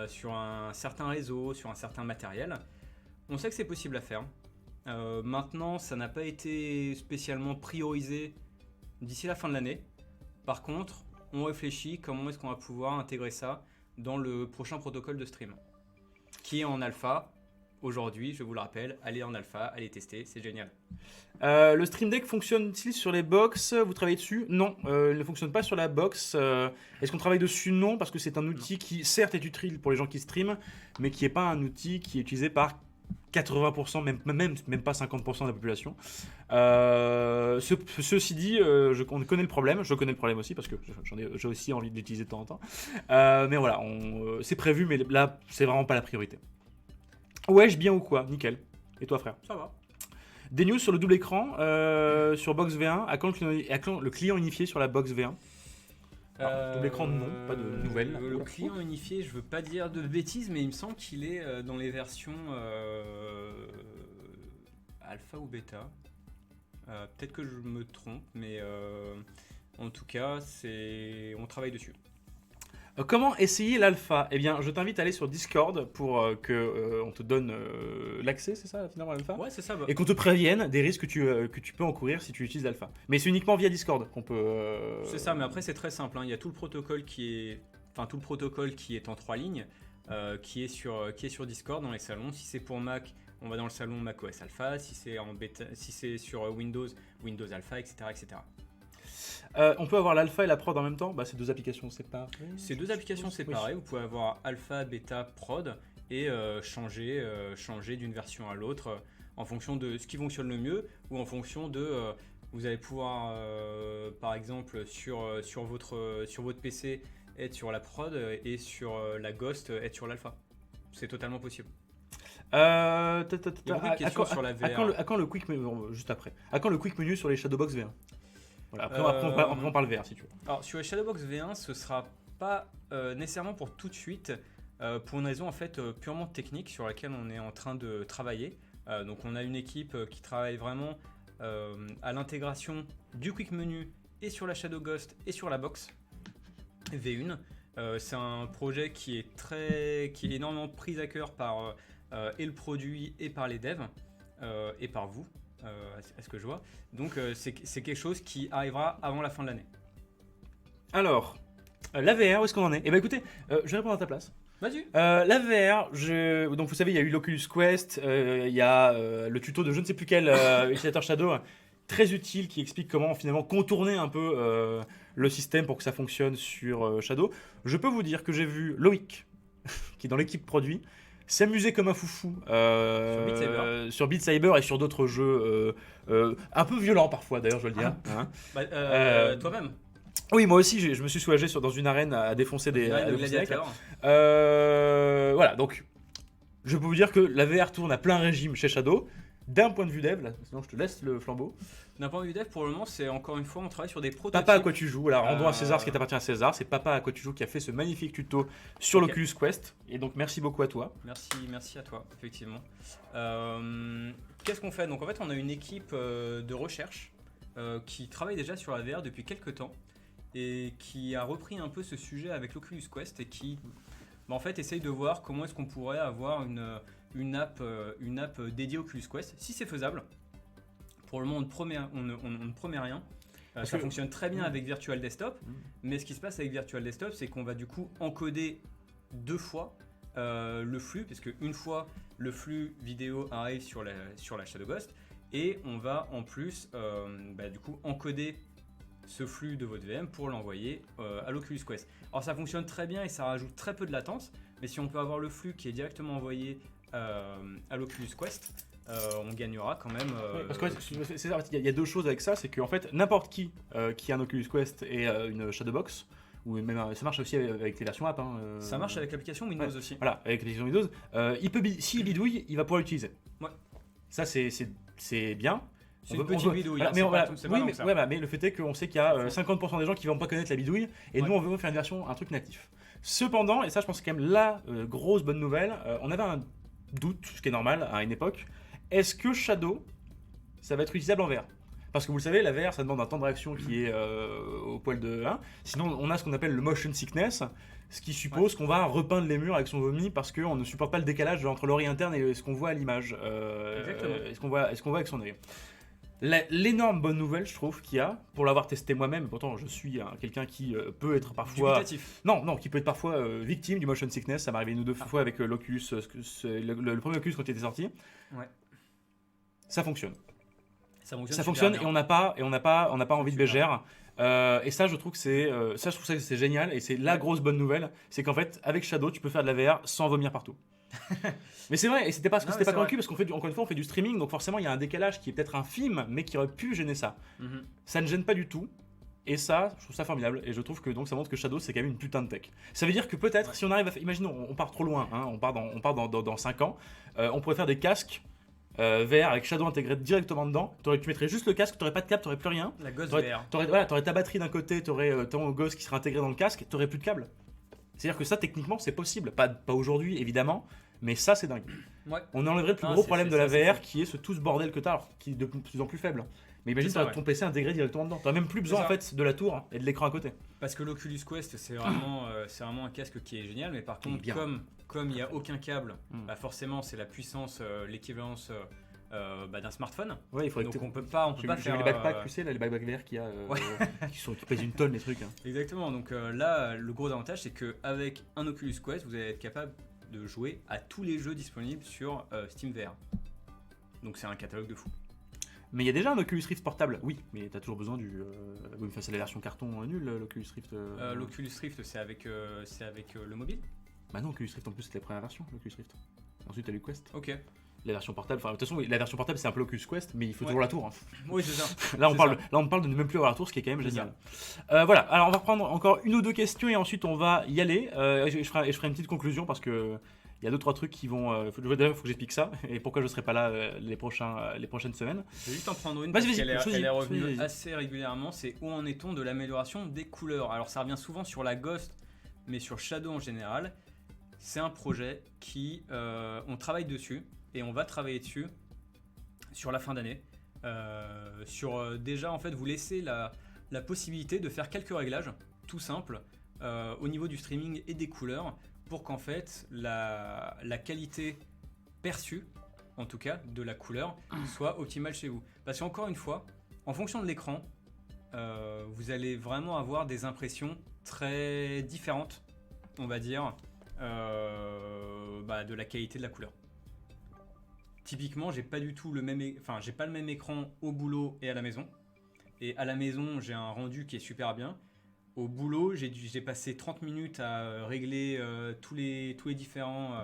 sur un certain réseau, sur un certain matériel. On sait que c'est possible à faire. Maintenant, ça n'a pas été spécialement priorisé d'ici la fin de l'année. Par contre, on réfléchit comment est-ce qu'on va pouvoir intégrer ça dans le prochain protocole de stream, qui est en alpha. Aujourd'hui, je vous le rappelle, allez en alpha, allez tester, c'est génial. Le Stream Deck fonctionne-t-il sur les box? Vous travaillez dessus? Non, il ne fonctionne pas sur la box. Est-ce qu'on travaille dessus? Non, parce que c'est un outil qui, certes, est utile pour les gens qui streament, mais qui n'est pas un outil qui est utilisé par 80%, même pas 50% de la population. Ceci dit, on connaît le problème. Je connais le problème aussi parce que j'ai aussi envie de l'utiliser de temps en temps. Mais voilà, c'est prévu, mais là, c'est vraiment pas la priorité. Ouais, bien ou quoi? Nickel. Et toi, frère? Ça va. Des news sur le double écran sur Box V1. À quand le client unifié sur la Box V1? Alors, double écran, non, pas de nouvelles. Le client unifié, je veux pas dire de bêtises, mais il me semble qu'il est dans les versions alpha ou bêta. Peut-être que je me trompe, mais en tout cas, on travaille dessus. Comment essayer l'alpha? Eh bien, je t'invite à aller sur Discord pour qu'on te donne l'accès, c'est ça, finalement, à l'alpha? Ouais, c'est ça. Et qu'on te prévienne des risques que tu peux encourir si tu utilises l'alpha. Mais c'est uniquement via Discord qu'on peut... C'est ça, mais après, c'est très simple. Il y a tout le protocole qui est en 3 lignes, qui est sur Discord dans les salons. Si c'est pour Mac, on va dans le salon macOS Alpha. Si c'est en bêta, si c'est sur Windows Alpha, etc., etc. On peut avoir l'alpha et la prod en même temps? C'est 2 applications séparées. C'est 2 applications séparées. Vous pouvez avoir alpha, bêta, prod et changer d'une version à l'autre en fonction de ce qui fonctionne le mieux ou en fonction de. Vous allez pouvoir, par exemple, sur votre PC, être sur la prod et sur la Ghost, être sur l'alpha. C'est totalement possible. Il y a beaucoup de questions sur la VR. À quand le quick menu, juste après. À quand le quick menu sur les Shadowbox V1? Voilà, après, on parle VR si tu veux. Alors sur les Shadowbox V1, ce sera pas nécessairement pour tout de suite, pour une raison en fait purement technique sur laquelle on est en train de travailler. Donc on a une équipe qui travaille vraiment à l'intégration du quick menu et sur la Shadow Ghost et sur la box V1. C'est un projet qui est énormément pris à cœur par et le produit et par les devs et par vous. À ce que je vois. Donc c'est quelque chose qui arrivera avant la fin de l'année. Alors, la VR, où est-ce qu'on en est? Eh bien écoutez, je vais répondre à ta place. Vas-y. La VR, donc vous savez, il y a eu l'Oculus Quest, il y a le tuto de je ne sais plus quel utilisateur Shadow, très utile, qui explique comment finalement contourner un peu le système pour que ça fonctionne sur Shadow. Je peux vous dire que j'ai vu Loïc, qui est dans l'équipe produit, s'amuser comme un foufou sur Beat Saber et sur d'autres jeux un peu violents parfois d'ailleurs, je veux le dire. Toi-même. Oui, moi aussi je me suis soulagé dans une arène à défoncer des gladiateurs. Voilà, donc je peux vous dire que la VR tourne à plein régime chez Shadow. D'un point de vue dev, là, sinon je te laisse le flambeau. D'un point de vue dev, pour le moment, c'est encore une fois, on travaille sur des prototypes. Papa à quoi tu joues, là, rendons à César ce qui t'appartient à César. C'est Papa à quoi tu joues qui a fait ce magnifique tuto sur l'Oculus Quest. Et donc merci beaucoup à toi. Merci à toi, effectivement. Qu'est-ce qu'on fait? Donc en fait, on a une équipe de recherche qui travaille déjà sur la VR depuis quelques temps et qui a repris un peu ce sujet avec l'Oculus Quest et qui, en fait, essaye de voir comment est-ce qu'on pourrait avoir une app dédiée Oculus Quest, si c'est faisable. Pour le moment, on ne promet rien. Ça fonctionne très bien avec Virtual Desktop, mais ce qui se passe avec Virtual Desktop, c'est qu'on va du coup encoder 2 fois le flux, parce qu'une fois le flux vidéo arrive sur la Shadow Ghost, et on va en plus du coup encoder ce flux de votre VM pour l'envoyer à l'Oculus Quest. Alors ça fonctionne très bien et ça rajoute très peu de latence, mais si on peut avoir le flux qui est directement envoyé à l'Oculus Quest, on gagnera quand même. Parce que il y a 2 choses avec ça, c'est qu'en fait n'importe qui a un Oculus Quest et une Shadowbox ou même ça marche aussi avec les versions app. Hein, Ça marche avec l'application Windows ouais. aussi. Voilà, avec l'application Windows. S'il bidouille, il va pouvoir l'utiliser. Ouais. Ça, c'est bien. C'est une petite bidouille, voilà, hein, mais, c'est voilà, pas oui, long mais, que ça. ouais, bah, mais le fait est qu'on sait qu'il y a 50% des gens qui vont pas connaître la bidouille, et Ouais. nous on veut faire une version, un truc natif. Cependant, et ça je pense que c'est quand même la grosse bonne nouvelle, on avait un doute, ce qui est normal à une époque, est-ce que Shadow, ça va être utilisable en VR? Parce que vous le savez, la VR ça demande un temps de réaction qui est au poil de 1. Sinon on a ce qu'on appelle le motion sickness, ce qui suppose qu'on va repeindre les murs avec son vomi parce qu'on ne supporte pas le décalage entre l'oreille interne et ce qu'on voit à l'image, et ce qu'on voit avec son œil. L'énorme bonne nouvelle, je trouve, qu'il y a, pour l'avoir testé moi-même, pourtant je suis quelqu'un qui peut être parfois... Dubitatif. Non, qui peut être parfois victime du motion sickness, ça m'est arrivé une ou deux fois avec l'Oculus, le premier Oculus quand il était sorti. Ouais. Ça fonctionne. Ça Ça super fonctionne bien. et on n'a pas envie de Super bégère. Et ça, je trouve que c'est génial et c'est la grosse bonne nouvelle, c'est qu'en fait, avec Shadow, tu peux faire de la VR sans vomir partout. Mais c'est vrai, et c'était pas parce que Non, c'était mais pas c'est convaincu, parce encore une fois, on fait du streaming, donc forcément, il y a un décalage qui est peut-être infime, mais qui aurait pu gêner ça. Mhm. Ça ne gêne pas du tout. Et ça, je trouve ça formidable. Et je trouve que donc ça montre que Shadow, c'est quand même une putain de tech. Ça veut dire que peut-être, si on arrive à faire. Imaginons, on part trop loin, hein, on part dans 5 ans, on pourrait faire des casques VR avec Shadow intégré directement dedans. Tu mettrais juste le casque, t'aurais pas de câble, t'aurais plus rien. La gosse T'aurais VR. t'aurais ta batterie d'un côté, t'aurais ton gosse qui serait intégré dans le casque, t'aurais plus de câble. C'est-à-dire que ça, techniquement, c'est possible. Pas aujourd'hui, évidemment, mais ça, c'est dingue. Ouais. On enlèverait le plus Ah, gros c'est- problème c'est- de la ça, c'est VR fou. qui est tout ce bordel que t'as, alors qui est de plus en plus faible. Mais imagine, C'est ça, t'as ton PC intégré directement dedans. T'as même plus besoin ça. en fait de la tour et de l'écran à côté. Parce que l'Oculus Quest, c'est vraiment un casque qui est génial, mais par Qui est contre, bien. comme il n'y a aucun câble, Mm. bah forcément, c'est la puissance, l'équivalence d'un smartphone. Ouais, il faudrait Donc que on peut pas j'ai faire. vu les backpacks, tu sais, là, les backpacks VR qui qui pèsent une tonne les trucs. Hein. Exactement. Donc là, le gros avantage, c'est qu'avec un Oculus Quest, vous allez être capable de jouer à tous les jeux disponibles sur Steam VR. Donc c'est un catalogue de fou. Mais il y a déjà un Oculus Rift portable, oui, mais t'as toujours besoin du. Oui, enfin, c'est la version carton nulle, l'Oculus Rift. L'Oculus Rift, c'est avec le mobile. Bah non, Oculus Rift en plus c'était la première version, l'Oculus Rift. Ensuite t'as le Quest. Ok. La version portable, enfin de toute façon, oui, la version portable c'est un peu l'Oculus Quest, mais il faut Ouais. toujours la tour. Hein. Oui, c'est ça. Là on, C'est parle, là on parle de ne même plus avoir la tour, ce qui est quand même C'est génial. Voilà, alors on va reprendre encore une ou deux questions et ensuite on va y aller. Je ferai une petite conclusion parce que il y a 2-3 trucs qui vont. D'ailleurs, il faut que j'explique ça et pourquoi je serai pas là les prochaines semaines. Je vais juste en prendre une Vas-y, parce vas-y, qu'elle choisis, elle est revenue choisis, vas-y. assez régulièrement. C'est où en est-on de l'amélioration des couleurs? Alors ça revient souvent sur la Ghost, mais sur Shadow en général. C'est un projet qui on travaille dessus et on va travailler dessus sur la fin d'année. Déjà en fait vous laissez la possibilité de faire quelques réglages tout simples au niveau du streaming et des couleurs pour qu'en fait la qualité perçue en tout cas de la couleur soit optimale chez vous. Parce qu'encore une fois, en fonction de l'écran, vous allez vraiment avoir des impressions très différentes, on va dire, de la qualité de la couleur. Typiquement, j'ai pas du tout j'ai pas le même écran au boulot et à la maison. Et à la maison, j'ai un rendu qui est super bien. Au boulot, j'ai passé 30 minutes à régler tous les différents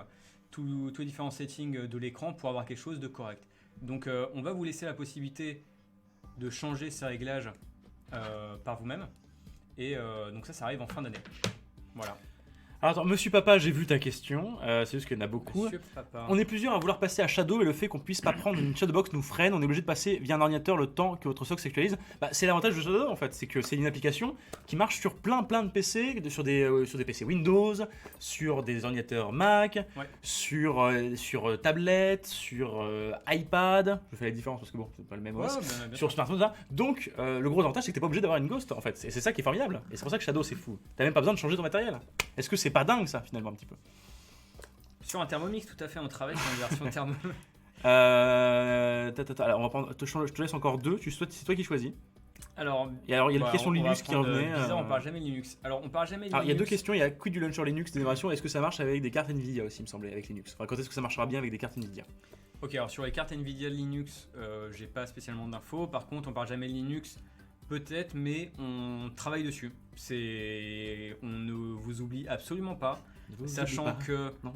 settings de l'écran pour avoir quelque chose de correct. Donc on va vous laisser la possibilité de changer ces réglages par vous-même. Et donc ça arrive en fin d'année. Voilà. Alors attends, monsieur papa, j'ai vu ta question, c'est juste qu'il y en a beaucoup. Monsieur Papa. On est plusieurs à vouloir passer à Shadow et le fait qu'on puisse pas prendre une Shadowbox nous freine, on est obligé de passer via un ordinateur le temps que votre SOC s'actualise. Bah, c'est l'avantage de Shadow en fait, c'est que c'est une application qui marche sur plein de PC, sur des PC Windows, sur des ordinateurs Mac, Ouais. sur tablette, sur iPad. Je fais la différence parce que bon, c'est pas le même Ouais, OS. bien Sur smartphone, ça. Donc le gros avantage c'est que t'es pas obligé d'avoir une Ghost en fait, et c'est ça qui est formidable. Et c'est pour ça que Shadow c'est fou. T'as même pas besoin de changer ton matériel. Est-ce que c'est pas dingue ça finalement un petit peu? Sur un Thermomix, tout à fait, on travaille sur une version Thermomix. Alors on va prendre, je te laisse encore deux, c'est toi qui choisis. Alors, Et alors il y a bah, la question on va Linux qui prendre, revenait. Bizarre, on parle jamais de Linux. Alors, on parle jamais de Alors il y a deux Linux. questions, il y a quid du launcher Linux des générations, est-ce que ça marche avec des cartes Nvidia aussi, il me semblait, avec Linux. Enfin, quand est-ce que ça marchera bien avec des cartes Nvidia? Ok, alors sur les cartes Nvidia Linux, j'ai pas spécialement d'infos. Par contre, on parle jamais de Linux, peut-être, mais on travaille dessus. On ne vous oublie absolument pas, sachant que Non.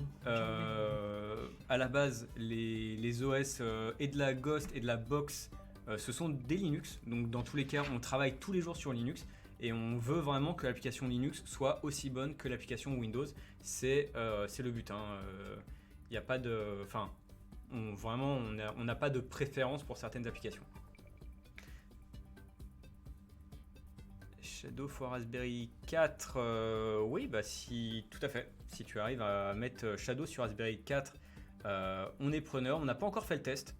à la base, les OS et de la Ghost et de la Box, ce sont des Linux. Donc dans tous les cas, on travaille tous les jours sur Linux. et on veut vraiment que l'application Linux soit aussi bonne que l'application Windows. C'est le but. Il n'y a pas de... Enfin, on n'a pas de préférence pour certaines applications. Shadow for Raspberry 4, oui, tout à fait. Si tu arrives à mettre Shadow sur Raspberry 4, on est preneur. On n'a pas encore fait le test.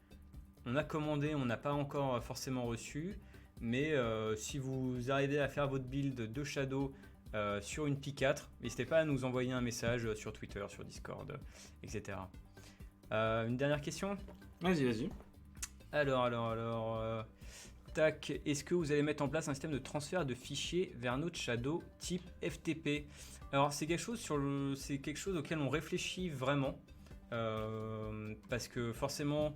On a commandé, on n'a pas encore forcément reçu. Mais si vous arrivez à faire votre build de Shadow sur une Pi 4, n'hésitez pas à nous envoyer un message sur Twitter, sur Discord, etc. Une dernière question ? Vas-y. Alors, tac, est-ce que vous allez mettre en place un système de transfert de fichiers vers notre Shadow type FTP ? Alors, c'est quelque chose auquel on réfléchit vraiment, parce que forcément,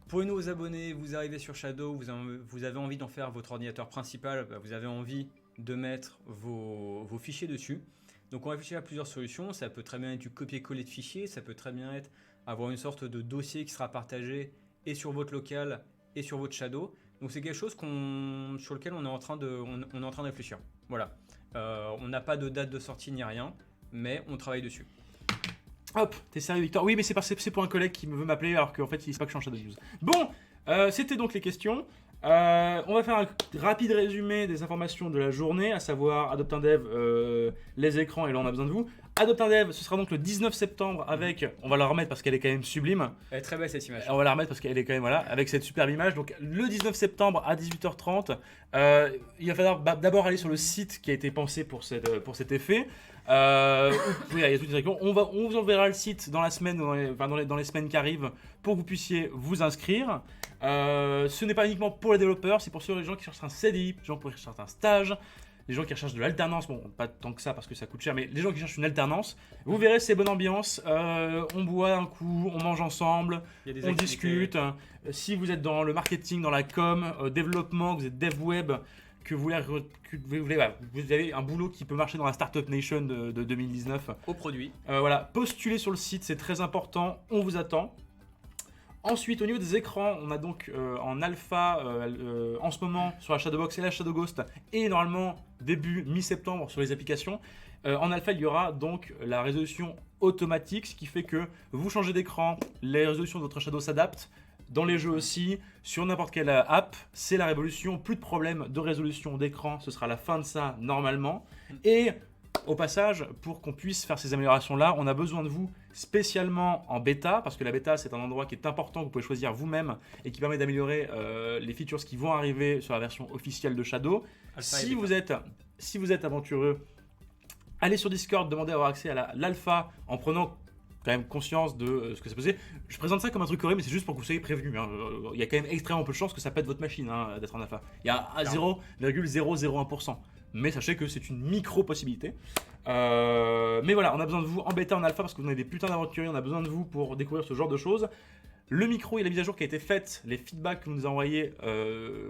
pour les nouveaux abonnés, vous arrivez sur Shadow, vous avez envie d'en faire votre ordinateur principal, vous avez envie de mettre vos fichiers dessus. Donc, on réfléchit à plusieurs solutions. Ça peut très bien être du copier-coller de fichiers, ça peut très bien être avoir une sorte de dossier qui sera partagé et sur votre local et sur votre Shadow. Donc c'est quelque chose sur lequel on est en train de réfléchir. Voilà. On n'a pas de date de sortie ni rien, mais on travaille dessus. Hop, t'es sérieux Victor? Oui, mais c'est pour un collègue qui me veut m'appeler alors qu'en fait il sait pas que je suis en Shadow News. Bon, c'était donc les questions. On va faire un rapide résumé des informations de la journée, à savoir Adopt un Dev, les écrans, et là on a besoin de vous. Adopt un Dev, ce sera donc le 19 septembre avec, on va la remettre parce qu'elle est quand même sublime. Elle est très belle cette image. On va la remettre parce qu'elle est quand même, voilà, avec cette superbe image. Donc le 19 septembre à 18h30, il va falloir d'abord aller sur le site qui a été pensé pour cet effet. Il y a toutes les réponses. On vous enverra le site dans la semaine, dans les semaines qui arrivent pour que vous puissiez vous inscrire. Ce n'est pas uniquement pour les développeurs, c'est pour ceux les gens qui cherchent un CDI, les gens qui cherchent un stage, les gens qui recherchent de l'alternance, bon pas tant que ça parce que ça coûte cher, mais les gens qui cherchent une alternance, vous verrez c'est bonne ambiance, on boit un coup, on mange ensemble, on discute. Si vous êtes dans le marketing, dans la com, développement, vous êtes dev web, que vous avez un boulot qui peut marcher dans la Startup Nation de 2019. Au produit. Voilà, postulez sur le site, c'est très important, on vous attend. Ensuite, au niveau des écrans, on a donc en alpha en ce moment sur la Shadowbox et la Shadow Ghost, et normalement début mi-septembre sur les applications. En alpha, il y aura donc la résolution automatique, ce qui fait que vous changez d'écran, les résolutions de votre Shadow s'adaptent. Dans les jeux aussi, sur n'importe quelle app, c'est la révolution. Plus de problème de résolution d'écran, ce sera la fin de ça normalement. Et au passage, pour qu'on puisse faire ces améliorations-là, on a besoin de vous spécialement en bêta, parce que la bêta c'est un endroit qui est important, que vous pouvez choisir vous-même et qui permet d'améliorer les features qui vont arriver sur la version officielle de Shadow. Si vous êtes aventureux, allez sur Discord, demandez à avoir accès à l'alpha en prenant quand même conscience de ce que ça faisait. Je présente ça comme un truc horrible, mais c'est juste pour que vous soyez prévenus. Il y a quand même extrêmement peu de chances que ça pète votre machine d'être en alpha. Il y a 0,001%. Mais sachez que c'est une micro-possibilité. Mais voilà, on a besoin de vous en bêta, en alpha, parce que vous avez des putains d'aventuriers, on a besoin de vous pour découvrir ce genre de choses. Le micro et la mise à jour qui a été faite, les feedbacks que vous nous envoyez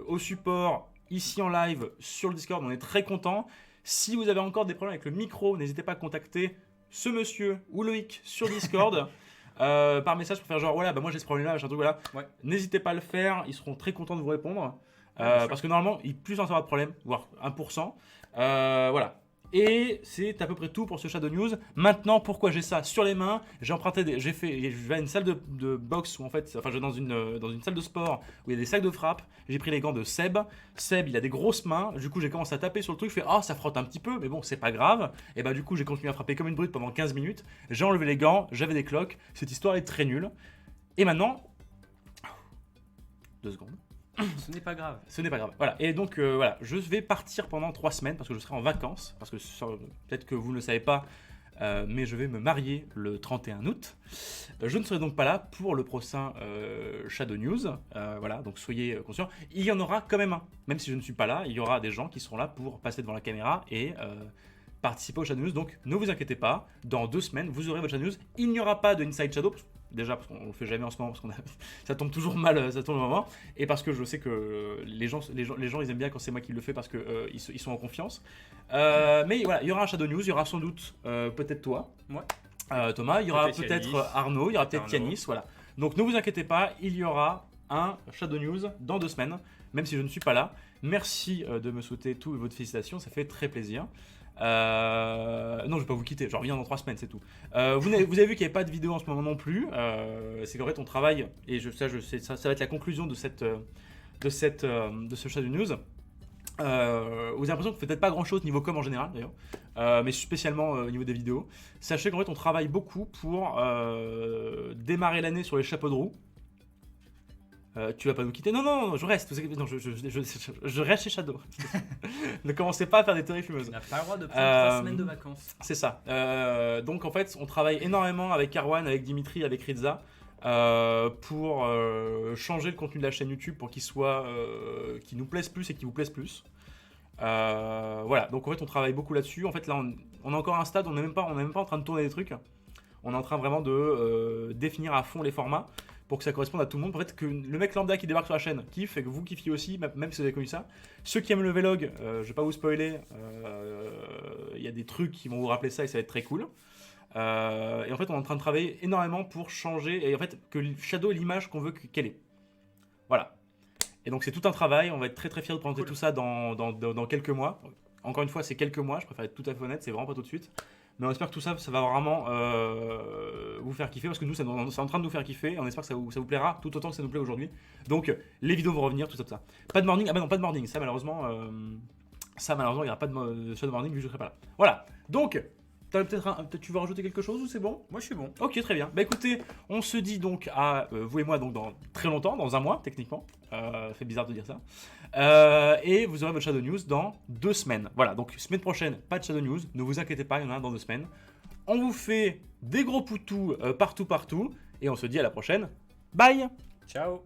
au support, ici en live, sur le Discord, on est très contents. Si vous avez encore des problèmes avec le micro, n'hésitez pas à contacter ce monsieur ou Loïc sur Discord par message pour faire genre voilà, moi j'ai ce problème là, machin truc, voilà. Ouais. N'hésitez pas à le faire, ils seront très contents de vous répondre. Parce que normalement, plus on aura de problème, voire 1%. Voilà. Et c'est à peu près tout pour ce Shadow News. Maintenant, pourquoi j'ai ça sur les mains? Je vais à une salle de boxe où en fait, enfin, je vais dans une salle de sport où il y a des sacs de frappe. J'ai pris les gants de Seb. Seb, il a des grosses mains. Du coup, j'ai commencé à taper sur le truc. Je fais ça frotte un petit peu, mais bon, c'est pas grave. Et bah, du coup, j'ai continué à frapper comme une brute pendant 15 minutes. J'ai enlevé les gants, j'avais des cloques. Cette histoire est très nulle. Et maintenant, 2 secondes. Ce n'est pas grave. Ce n'est pas grave. Voilà. Et donc, voilà, je vais partir pendant 3 semaines parce que je serai en vacances. Parce que peut-être que vous ne le savez pas, mais je vais me marier le 31 août. Je ne serai donc pas là pour le prochain Shadow News. Voilà, donc soyez conscients. Il y en aura quand même un. Même si je ne suis pas là, il y aura des gens qui seront là pour passer devant la caméra et participer au Shadow News. Donc, ne vous inquiétez pas. Dans 2 semaines, vous aurez votre Shadow News. Il n'y aura pas de Inside Shadow. Déjà parce qu'on le fait jamais en ce moment, parce ça tombe toujours mal, ça tombe au moment, et parce que je sais que les gens ils aiment bien quand c'est moi qui le fais parce que ils sont en confiance. Mais voilà, il y aura un Shadow News, il y aura sans doute peut-être toi, ouais. Thomas, il y aura peut-être Arnaud, il y aura peut-être Yanis, voilà. Donc ne vous inquiétez pas, il y aura un Shadow News dans 2 semaines, même si je ne suis pas là. Merci de me souhaiter toutes vos félicitations, ça fait très plaisir. Non, je vais pas vous quitter, je reviens dans 3 semaines, c'est tout. Vous avez vu qu'il n'y avait pas de vidéo en ce moment non plus. C'est qu'en fait, on travaille, et ça va être la conclusion de ce Shadow News. Vous avez l'impression que peut-être pas grand chose niveau com en général d'ailleurs, mais spécialement au niveau des vidéos. Sachez qu'en fait on travaille beaucoup pour démarrer l'année sur les chapeaux de roue. Tu vas pas nous quitter? Non, je reste. Non, je reste chez Shadow. Ne commencez pas à faire des théories fumeuses. Tu n'as pas le droit de prendre 3 semaines de vacances. C'est ça. Donc en fait on travaille énormément avec Arwan, avec Dimitri, avec Rizza. Pour changer le contenu de la chaîne YouTube pour qu'il nous plaise plus et qu'il vous plaise plus. Voilà, donc en fait on travaille beaucoup là-dessus. En fait là on a encore un stade, on n'est même pas en train de tourner des trucs. On est en train vraiment de définir à fond les formats pour que ça corresponde à tout le monde. En fait, que le mec lambda qui débarque sur la chaîne kiffe et que vous kiffiez aussi, même si vous avez connu ça. Ceux qui aiment le vlog, je vais pas vous spoiler, il y a des trucs qui vont vous rappeler ça et ça va être très cool. Et en fait on est en train de travailler énormément pour changer et en fait que Shadow est l'image qu'on veut qu'elle ait. Voilà. Et donc c'est tout un travail, on va être très très fiers de présenter tout ça dans quelques mois. Encore une fois c'est quelques mois, je préfère être tout à fait honnête, c'est vraiment pas tout de suite. Mais on espère que tout ça va vraiment vous faire kiffer parce que nous c'est en train de nous faire kiffer et on espère que ça vous plaira tout autant que ça nous plaît aujourd'hui. Donc les vidéos vont revenir, tout ça. Pas de morning, ah bah non pas de morning, ça malheureusement il n'y aura pas de Shadow Morning vu que je serai pas là. Voilà, donc... Peut-être tu veux rajouter quelque chose ou c'est bon? Moi je suis bon. Ok, très bien. Bah écoutez, on se dit donc à vous et moi donc dans très longtemps, dans un mois techniquement. Fait bizarre de dire ça. Et vous aurez votre Shadow News dans 2 semaines. Voilà, donc semaine prochaine, pas de Shadow News. Ne vous inquiétez pas, il y en a un dans 2 semaines. On vous fait des gros poutous partout. Et on se dit à la prochaine. Bye! Ciao!